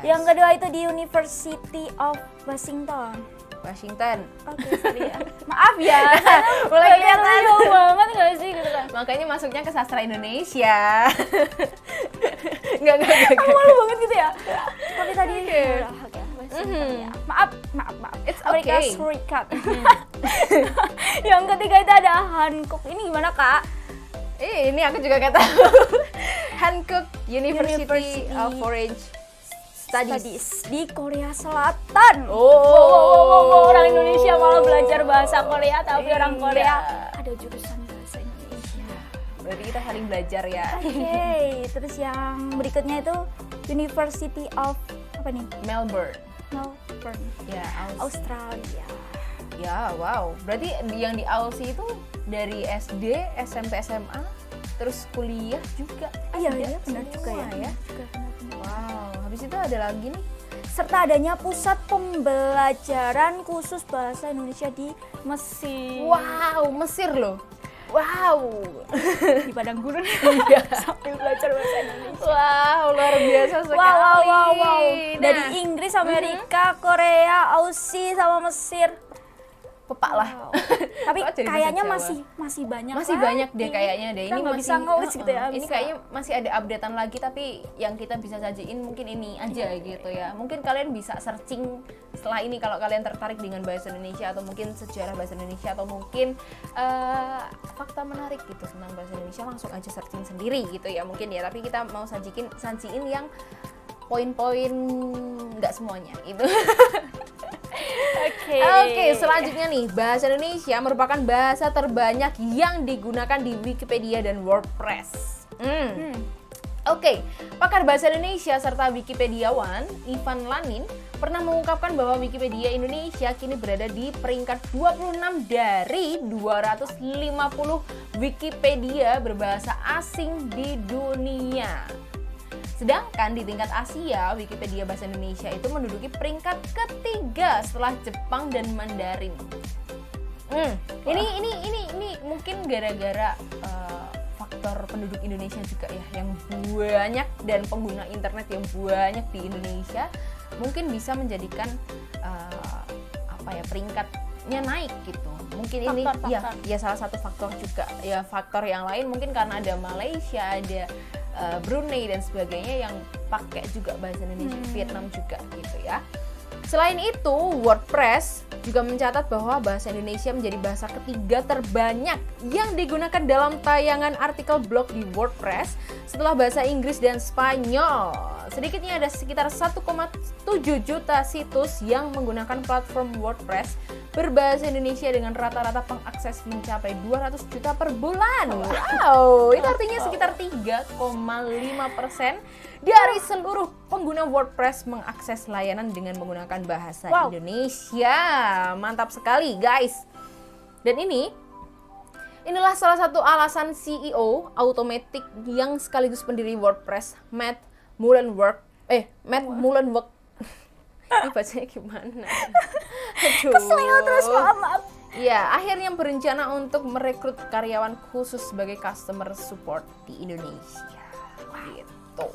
Yang kedua itu di University of Washington. Oke, sorry ya. Maaf ya. Mulai kelihatan jauh banget nggak sih gitu kan. Makanya masuknya ke sastra Indonesia. Enggak. Malu banget gitu ya. Tapi tadi Washington ya. Maaf. It's Amerika okay. Serikat. Yang ketiga itu ada Hankook. Ini gimana Kak? Ini aku juga nggak tahu. Hankook University of Foreign Studies di Korea Selatan. Orang Indonesia malah belajar bahasa Korea, tapi orang Korea ada jurusan bahasa Indonesia. Berarti kita saling belajar ya. Oke, terus yang berikutnya itu University of apa nih? Melbourne. Melbourne. Ya, Australia. Ya, wow. Berarti yang di Aussie itu dari SD, SMP, SMA, terus kuliah juga. Iya, ada iya benar juga semua ya. ya. Wow, habis itu ada lagi nih. Serta adanya pusat pembelajaran khusus bahasa Indonesia di Mesir. Wow, Mesir loh. Wow. Di padang gurun. Iya. Sambil belajar bahasa Indonesia. Wow, luar biasa sekali. Wow. Nah, Dari Inggris, Amerika, Korea, Aussie sama Mesir. pepak lah. Tapi Kok jadi kayaknya bahasa Jawa? masih banyak. Masih lagi. banyak deh kayaknya deh. Kita nggak bisa ngulis gitu ya. Ini bisa. kayaknya masih ada updatean lagi, tapi yang kita bisa sajiin mungkin ini aja gitu ya. Mungkin kalian bisa searching setelah ini kalau kalian tertarik dengan bahasa Indonesia atau mungkin sejarah bahasa Indonesia atau mungkin fakta menarik gitu tentang bahasa Indonesia, langsung aja searching sendiri gitu ya mungkin ya. Tapi kita mau sajiin yang poin-poin nggak semuanya itu. Oke, selanjutnya nih, bahasa Indonesia merupakan bahasa terbanyak yang digunakan di Wikipedia dan WordPress. Oke, pakar bahasa Indonesia serta Wikipediawan Ivan Lanin pernah mengungkapkan bahwa Wikipedia Indonesia kini berada di peringkat 26 dari 250 Wikipedia berbahasa asing di dunia. Sedangkan di tingkat Asia, Wikipedia Bahasa Indonesia itu menduduki peringkat ketiga setelah Jepang dan Mandarin. Ini mungkin gara-gara faktor penduduk Indonesia juga ya, yang banyak, dan pengguna internet yang banyak di Indonesia, mungkin bisa menjadikan peringkatnya naik gitu. Mungkin ini ya salah satu faktor juga. Ya faktor yang lain mungkin karena ada Malaysia, ada Brunei dan sebagainya yang pakai juga bahasa Indonesia, Vietnam juga gitu ya. Selain itu, WordPress juga mencatat bahwa bahasa Indonesia menjadi bahasa ketiga terbanyak yang digunakan dalam tayangan artikel blog di WordPress setelah bahasa Inggris dan Spanyol. Sedikitnya ada sekitar 1,7 juta situs yang menggunakan platform WordPress berbahasa Indonesia dengan rata-rata pengakses mencapai 200 juta per bulan. Wow, itu artinya sekitar 3,5% dari seluruh pengguna WordPress mengakses layanan dengan menggunakan bahasa Indonesia. Mantap sekali, guys. Dan inilah salah satu alasan CEO Automatic yang sekaligus pendiri WordPress, Matt Mullenweg. Ini bacanya gimana? Keselio terus, maaf. Ya, akhirnya berencana untuk merekrut karyawan khusus sebagai customer support di Indonesia. Gitu.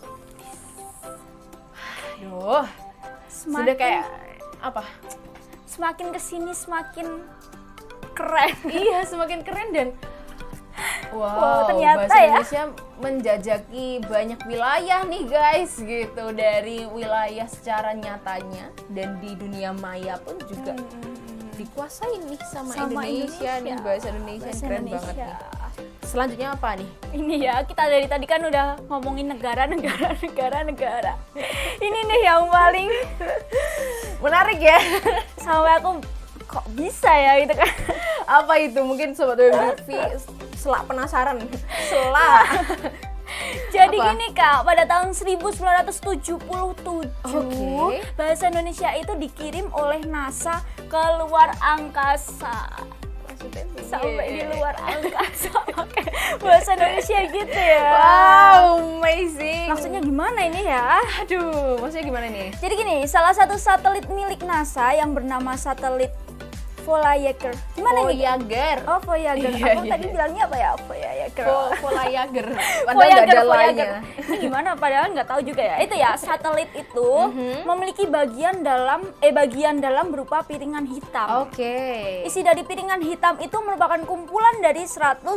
Aduh, sudah kayak apa? Semakin kesini semakin keren. Iya, semakin keren dan Wow, ternyata bahasa ya. Indonesia menjajaki banyak wilayah nih guys gitu, dari wilayah secara nyatanya dan di dunia maya pun juga dikuasai nih sama Indonesia nih, bahasa Indonesia keren banget nih. Selanjutnya apa nih? Ini ya, kita dari tadi kan udah ngomongin negara. Ini nih yang paling Menarik ya. sampai aku kok bisa ya gitu kan. Apa itu? Mungkin Sobat WBV selak penasaran. Selak. Jadi Apa? gini Kak, pada tahun 1977 bahasa Indonesia itu dikirim oleh NASA ke luar angkasa. Sampai di luar angkasa pakai bahasa Indonesia gitu ya. Wow, amazing. Maksudnya gimana ini ya? Aduh, maksudnya gimana nih? Jadi gini, salah satu satelit milik NASA yang bernama satelit Voyager. Gimana ini? Voyager. Oh, Voyager. Iya, Aku iya. tadi bilangnya apa ya? Voyager. Voyager. Padahal nggak ada lainnya. Ini gimana? Padahal nggak tahu juga ya. Itu ya, satelit itu memiliki bagian dalam berupa piringan hitam. Oke. Isi dari piringan hitam itu merupakan kumpulan dari 115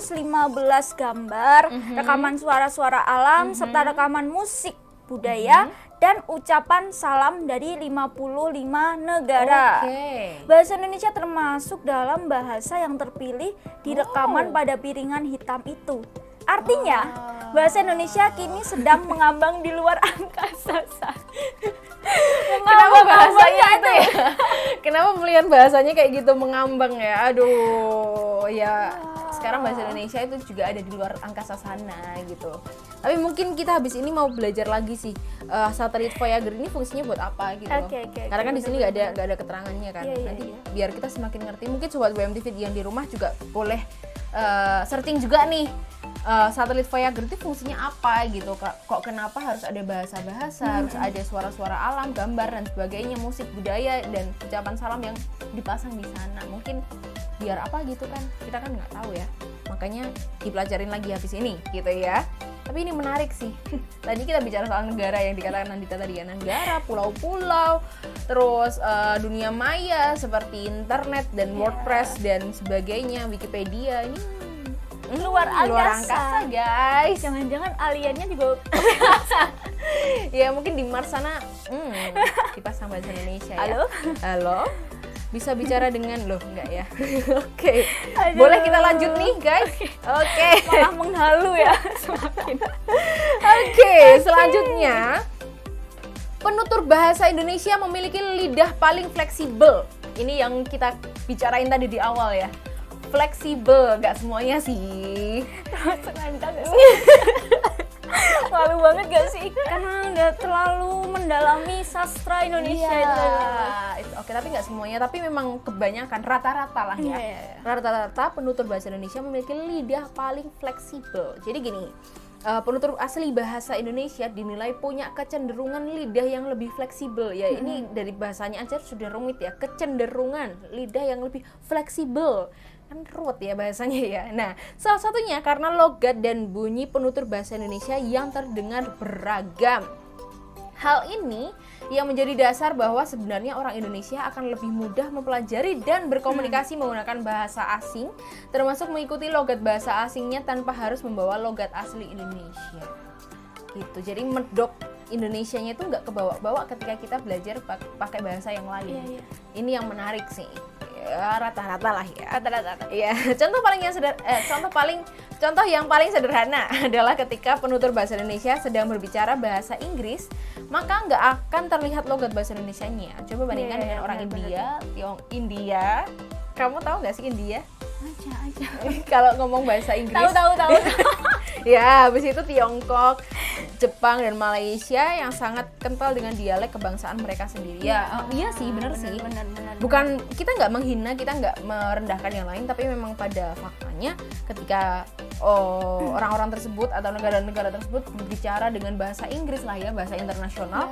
gambar, rekaman suara-suara alam, serta rekaman musik budaya, dan ucapan salam dari 55 negara. Oke. Bahasa Indonesia termasuk dalam bahasa yang terpilih di rekaman pada piringan hitam itu. Artinya, bahasa Indonesia kini sedang mengambang di luar angkasa. Kenapa bahasanya itu ya? Kenapa melihat bahasanya kayak gitu mengambang ya? Aduh, ya sekarang bahasa Indonesia itu juga ada di luar angkasa sana gitu. Tapi mungkin kita habis ini mau belajar lagi sih satelit Voyager ini fungsinya buat apa gitu. Oke, Karena kan di sini nggak ada keterangannya kan. Iya, Nanti biar kita semakin ngerti. Mungkin sobat BMTV yang di rumah juga boleh searching juga nih. Satelit Voyager itu fungsinya apa gitu, kok kenapa harus ada bahasa-bahasa, harus ada suara-suara alam, gambar dan sebagainya, musik, budaya dan ucapan salam yang dipasang di sana. Mungkin biar apa gitu kan, kita kan nggak tahu ya, makanya dipelajarin lagi habis ini gitu ya. Tapi ini menarik sih. Tadi kita bicara soal negara yang dikatakan Nandita tadi ya, negara, pulau-pulau, terus dunia maya seperti internet dan WordPress dan sebagainya, Wikipedia ini luar angkasa guys. Jangan-jangan aliennya juga Ya mungkin di Mars sana dipasang bahasa Indonesia ya. Halo bisa bicara dengan lo enggak ya? Oke. Boleh kita lanjut nih guys. Oke. malah menghalu ya semakin. Oke, selanjutnya penutur bahasa Indonesia memiliki lidah paling fleksibel. Ini yang kita bicarain tadi di awal ya. Fleksibel, nggak semuanya sih. Malu banget gak sih? Karena udah terlalu mendalami sastra Indonesia itu. Oke, tapi nggak semuanya, tapi memang kebanyakan rata-rata lah ya. Rata-rata penutur bahasa Indonesia memiliki lidah paling fleksibel. Jadi gini, penutur asli bahasa Indonesia dinilai punya kecenderungan lidah yang lebih fleksibel ya. Ini dari bahasanya aja sudah rumit ya, kecenderungan lidah yang lebih fleksibel. Kan ruwet ya bahasanya ya. Nah, salah satunya karena logat dan bunyi penutur bahasa Indonesia yang terdengar beragam. Hal ini yang menjadi dasar bahwa sebenarnya orang Indonesia akan lebih mudah mempelajari dan berkomunikasi menggunakan bahasa asing, termasuk mengikuti logat bahasa asingnya tanpa harus membawa logat asli Indonesia. Gitu. Jadi medok Indonesianya itu nggak kebawa-bawa ketika kita belajar pakai bahasa yang lain. Ini yang menarik sih. Ya, rata-rata lah ya. Rata-rata. Ya, contoh yang paling sederhana adalah ketika penutur bahasa Indonesia sedang berbicara bahasa Inggris, maka nggak akan terlihat logat bahasa Indonesianya. Coba bandingkan dengan orang India. Kamu tahu nggak sih India? Aja. Kalau ngomong bahasa Inggris. Tahu. Ya, habis itu Tiongkok, Jepang dan Malaysia yang sangat kental dengan dialek kebangsaan mereka sendiri. Iya sih, benar sih. Benar. Bukan, kita nggak menghina, kita nggak merendahkan yang lain, tapi memang pada faktanya ketika orang-orang tersebut atau negara-negara tersebut berbicara dengan bahasa Inggris lah ya, bahasa internasional,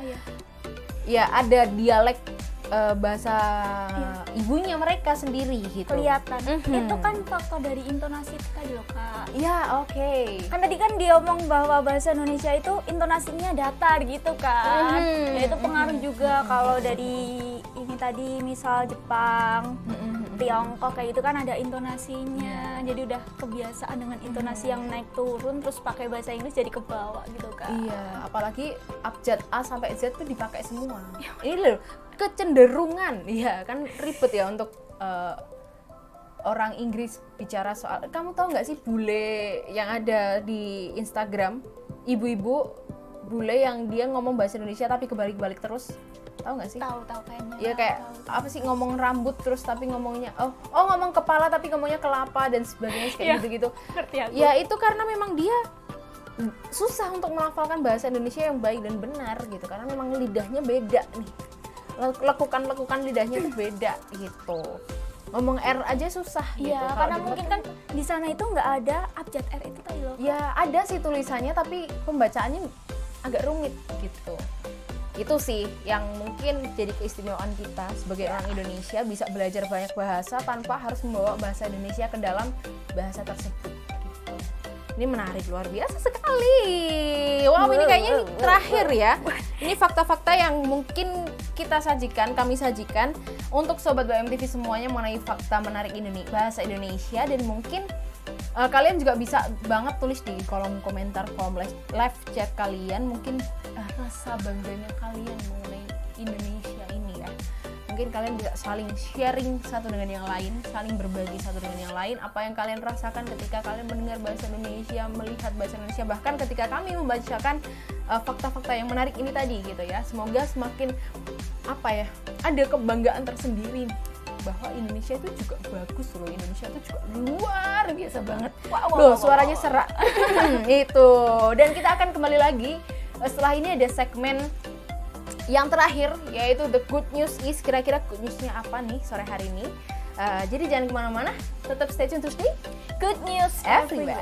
ya ada dialek bahasa ibunya mereka sendiri gitu. Kelihatan. Itu kan faktor dari intonasi tadi loh Kak. Ya, oke. Kan tadi kan dia ngomong bahwa bahasa Indonesia itu intonasinya datar gitu kan. Ya itu pengaruh juga kalau dari ini tadi misal Jepang, Tiongkok kayak gitu kan ada intonasinya. Jadi udah kebiasaan dengan intonasi yang naik turun terus pakai bahasa Inggris jadi kebawa gitu kan. Iya, apalagi abjad A sampai Z tuh dipakai semua. Ini loh kecenderungan, ya kan ribet ya untuk orang Inggris bicara soal. Kamu tahu nggak sih bule yang ada di Instagram, ibu-ibu bule yang dia ngomong bahasa Indonesia tapi kebalik-balik terus, tahu nggak sih? Tahu kayaknya. Ya kayak apa sih, ngomong rambut terus tapi ngomongnya ngomong kepala tapi ngomongnya kelapa dan sebagainya kayak gitu-gitu. Ngerti aku. Ya itu karena memang dia susah untuk melafalkan bahasa Indonesia yang baik dan benar gitu, karena memang lidahnya beda nih. Lekukan lidahnya tuh beda gitu. Ngomong R aja susah gitu. Iya, karena mungkin kan di sana itu nggak ada abjad R itu tadi loh. Ya ada sih tulisannya tapi pembacaannya agak rumit gitu. Itu sih yang mungkin jadi keistimewaan kita sebagai orang Indonesia, bisa belajar banyak bahasa tanpa harus membawa bahasa Indonesia ke dalam bahasa tersebut. Ini menarik, luar biasa sekali. Wow, ini kayaknya ini terakhir ya. Ini fakta-fakta yang mungkin kami sajikan untuk Sobat BMTV semuanya mengenai fakta menarik bahasa Indonesia. Dan mungkin kalian juga bisa banget tulis di kolom komentar, kolom live chat kalian, mungkin rasa bangganya kalian mengenai Indonesia ini ya. Mungkin kalian bisa saling sharing satu dengan yang lain, saling berbagi satu dengan yang lain, apa yang kalian rasakan ketika kalian mendengar bahasa Indonesia, melihat bahasa Indonesia, bahkan ketika kami membacakan fakta-fakta yang menarik ini tadi gitu ya. Semoga semakin ada kebanggaan tersendiri bahwa Indonesia itu juga bagus loh, Indonesia itu juga luar biasa banget. Wow, Loh, suaranya serak. Itu. Dan kita akan kembali lagi setelah ini ada segmen yang terakhir, yaitu The Good News Is. Kira-kira good newsnya apa nih sore hari ini? Jadi jangan kemana-mana, tetap stay tune terus di Good News Everywhere.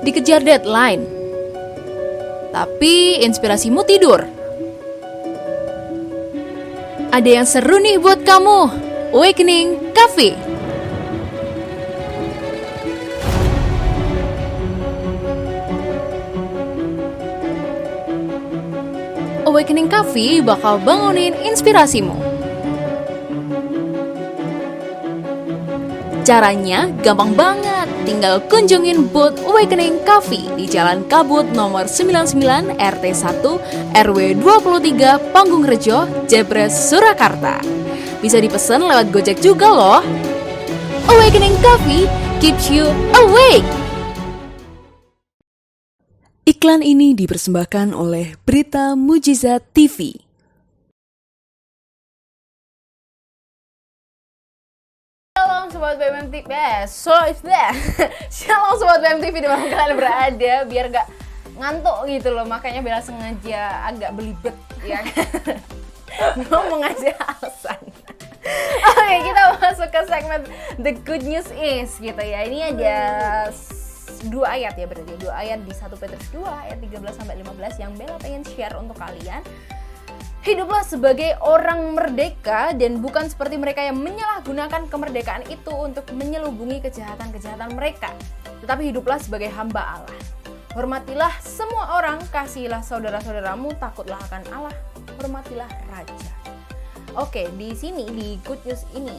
Dikejar deadline, tapi inspirasimu tidur. Ada yang seru nih buat kamu, Awakening Cafe. Awakening Cafe bakal bangunin inspirasimu. Caranya gampang banget, tinggal kunjungin booth Awakening Cafe di Jalan Kabut nomor 99 RT 1 RW 23 Panggung-Rejo, Jebres, Surakarta. Bisa dipesan lewat Gojek juga loh. Awakening Cafe keeps you awake. Iklan ini dipersembahkan oleh Berita Mujizat TV. Shalom Sobat BMTV, Shalom Sobat BMTV di mana kalian berada, biar gak ngantuk gitu loh, makanya Bella sengaja agak belibet ya ngomong aja alasan. Oke, kita masuk ke segmen The Good News Is gitu ya. Ini ada 2 ayat ya, berarti 2 ayat di 1 Petrus 2 ayat 13-15 yang Bella pengen share untuk kalian. Hiduplah sebagai orang merdeka dan bukan seperti mereka yang menyalahgunakan kemerdekaan itu untuk menyelubungi kejahatan-kejahatan mereka. Tetapi hiduplah sebagai hamba Allah. Hormatilah semua orang, kasihilah saudara-saudaramu, takutlah akan Allah, hormatilah raja. Oke, di sini di Good News ini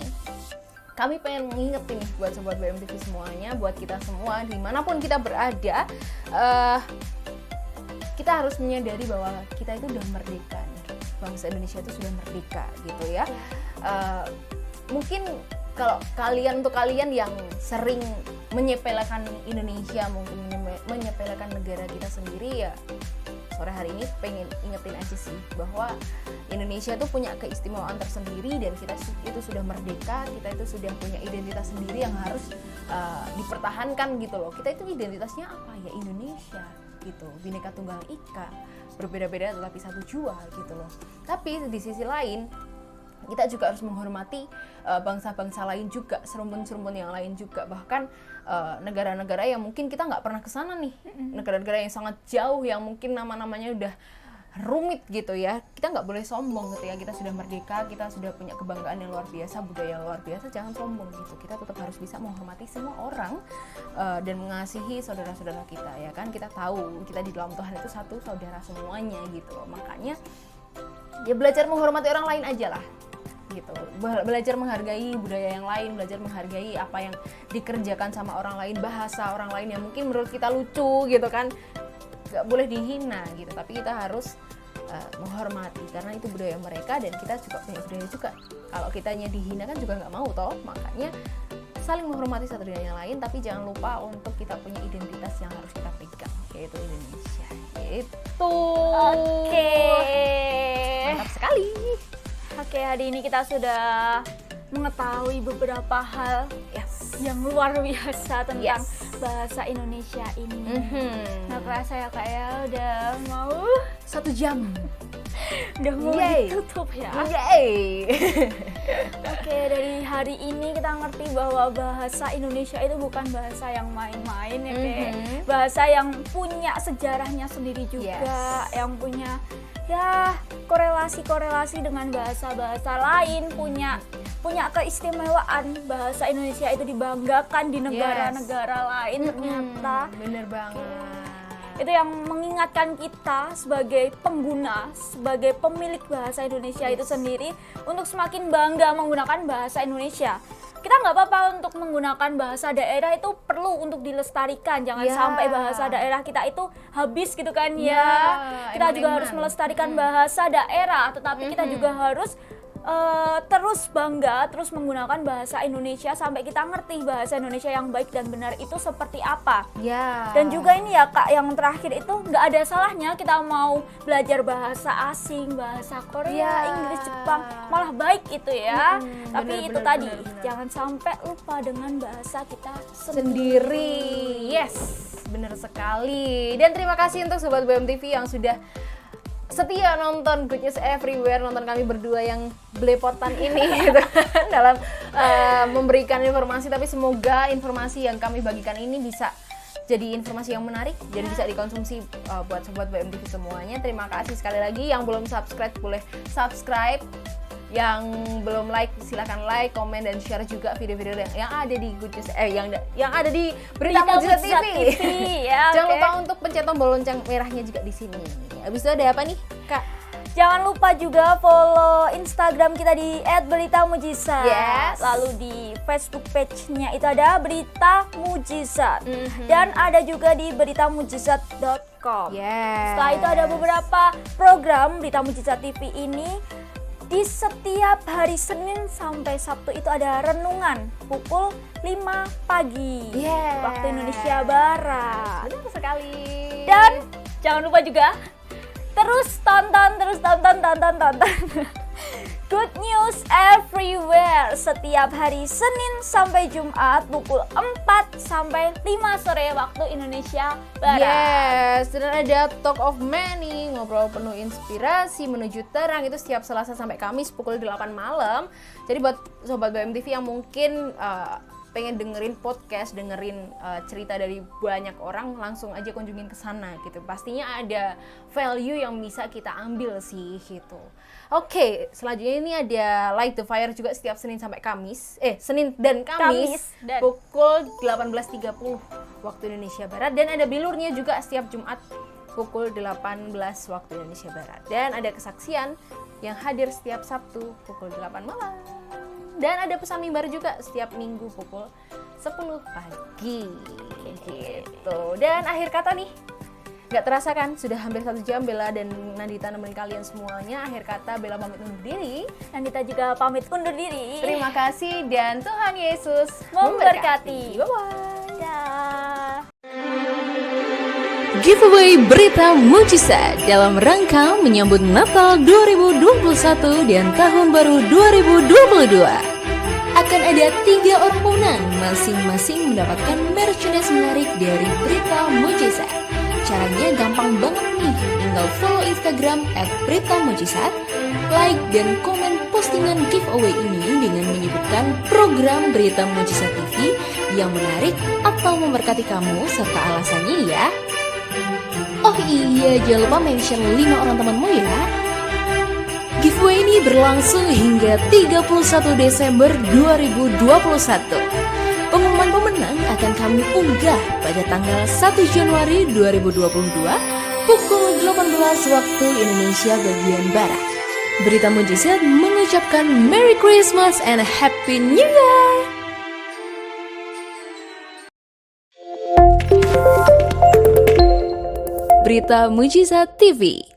kami pengen ngingetin buat sobat BMTV semuanya, buat kita semua dimanapun kita berada, kita harus menyadari bahwa kita itu udah merdeka nih. Bangsa Indonesia itu sudah merdeka gitu ya. Mungkin kalau untuk kalian yang sering menyepelekan Indonesia, mungkin menyepelekan negara kita sendiri, ya sore hari ini pengen ingetin aja sih bahwa Indonesia tuh punya keistimewaan tersendiri dan kita itu sudah merdeka, kita itu sudah punya identitas sendiri yang harus dipertahankan gitu loh. Kita itu identitasnya apa ya, Indonesia gitu, Bhinneka Tunggal Ika, berbeda-beda tetapi satu jua gitu loh. Tapi di sisi lain kita juga harus menghormati bangsa-bangsa lain juga, serumpun-serumpun yang lain juga, bahkan negara-negara yang mungkin kita nggak pernah kesana nih, negara-negara yang sangat jauh yang mungkin nama-namanya udah rumit gitu ya. Kita nggak boleh sombong gitu ya, kita sudah merdeka, kita sudah punya kebanggaan yang luar biasa, budaya luar biasa, jangan sombong gitu. Kita tetap harus bisa menghormati semua orang dan mengasihi saudara-saudara kita ya kan. Kita tahu kita di dalam Tuhan itu satu saudara semuanya gitu loh. Makanya ya belajar menghormati orang lain aja lah gitu, belajar menghargai budaya yang lain, belajar menghargai apa yang dikerjakan sama orang lain, bahasa orang lain yang mungkin menurut kita lucu gitu kan, gak boleh dihina gitu, tapi kita harus menghormati karena itu budaya mereka dan kita juga punya budaya juga. Kalau kitanya dihina kan juga nggak mau toh, makanya saling menghormati satu dengan yang lain, tapi jangan lupa untuk kita punya identitas yang harus kita pegang, yaitu Indonesia. Itu. Oke. Mantap sekali. Oke, hari ini kita sudah mengetahui beberapa hal yang luar biasa tentang bahasa Indonesia ini. Nggak kerasa ya Kak ya, udah mau 1 jam. udah mau ditutup ya. Oke, dari hari ini kita ngerti bahwa bahasa Indonesia itu bukan bahasa yang main-main ya kayak bahasa yang punya sejarahnya sendiri juga, yang punya ya korelasi-korelasi dengan bahasa-bahasa lain, punya keistimewaan. Bahasa Indonesia itu dibanggakan di negara-negara lain ternyata. Bener banget. Itu yang mengingatkan kita sebagai pengguna, sebagai pemilik bahasa Indonesia itu sendiri untuk semakin bangga menggunakan bahasa Indonesia. Kita nggak apa-apa untuk menggunakan bahasa daerah, itu perlu untuk dilestarikan. Jangan sampai bahasa daerah kita itu habis gitu kan ya. Kita juga harus melestarikan bahasa daerah, tetapi kita juga harus terus bangga, terus menggunakan bahasa Indonesia sampai kita ngerti bahasa Indonesia yang baik dan benar itu seperti apa. Ya. Dan juga ini ya Kak, yang terakhir itu nggak ada salahnya kita mau belajar bahasa asing, bahasa Korea, Ya. Inggris, Jepang, malah baik itu ya. Tapi bener, itu bener, tadi, bener. jangan sampai lupa dengan bahasa kita Sendiri. Yes, bener sekali. Dan terima kasih untuk Sobat BMTV yang sudah setia nonton Good News Everywhere, nonton kami berdua yang belepotan ini gitu kan, dalam memberikan informasi. Tapi semoga informasi yang kami bagikan ini bisa jadi informasi yang menarik, jadi bisa dikonsumsi buat Sobat BMTV semuanya. Terima kasih sekali lagi. Yang belum subscribe boleh subscribe, yang belum like silahkan like, komen dan share juga video-video yang ada di Good News yang ada di Berita Mujizat TV. Ya, Jangan oke. lupa untuk pencet tombol lonceng merahnya juga di sini. Habis itu ada apa nih, Kak? Jangan lupa juga follow Instagram kita di @berita_mujizat. Yes. Lalu di Facebook page-nya itu ada Berita Mujizat. Dan ada juga di beritamujizat.com. Yes. Setelah itu ada beberapa program Berita Mujizat TV ini. Di setiap hari Senin sampai Sabtu itu ada renungan pukul 5 pagi. Yes. Waktu Indonesia Barat. Benar sekali. Dan jangan lupa juga terus tonton Good News Everywhere setiap hari Senin sampai Jumat pukul 4 sampai 5 sore waktu Indonesia Barat. Yes, dan ada Talk of Many, ngobrol penuh inspirasi menuju terang, itu setiap Selasa sampai Kamis pukul 8 malam. Jadi buat Sobat BMTV yang mungkin pengen dengerin podcast, dengerin cerita dari banyak orang, langsung aja kunjungin ke sana gitu. Pastinya ada value yang bisa kita ambil sih gitu. Oke, selanjutnya ini ada Light the Fire juga setiap Senin sampai Kamis. Senin dan Kamis, dan pukul 18.30 waktu Indonesia Barat, dan ada bilurnya juga setiap Jumat pukul 18 waktu Indonesia Barat. Dan ada kesaksian yang hadir setiap Sabtu pukul 8 malam. Dan ada pesan mimbar juga setiap Minggu pukul 10 pagi gitu. Dan akhir kata nih, gak terasa kan sudah hampir 1 jam Bella dan Nandita nemenin kalian semuanya. Akhir kata Bella pamit undur diri, Nandita juga pamit undur diri. terima kasih dan Tuhan Yesus Memberkati. Bye-bye. Dah. Giveaway Berita Mujizat dalam rangka menyambut Natal 2021 dan Tahun Baru 2022. Akan ada 3 orang pemenang, masing-masing mendapatkan merchandise menarik dari Berita Mujizat. Caranya gampang banget nih, tinggal follow Instagram @beritamujizat, like dan komen postingan giveaway ini dengan menyebutkan program Berita Mujizat TV yang menarik atau memberkati kamu serta alasannya ya. Oh iya, jangan lupa mention 5 orang temanmu ya. Giveaway ini berlangsung hingga 31 Desember 2021. Pengumuman pemenang akan kami unggah pada tanggal 1 Januari 2022 pukul 18 waktu Indonesia bagian Barat. Berita Mujizat mengucapkan Merry Christmas and Happy New Year! Berita Mujizat TV.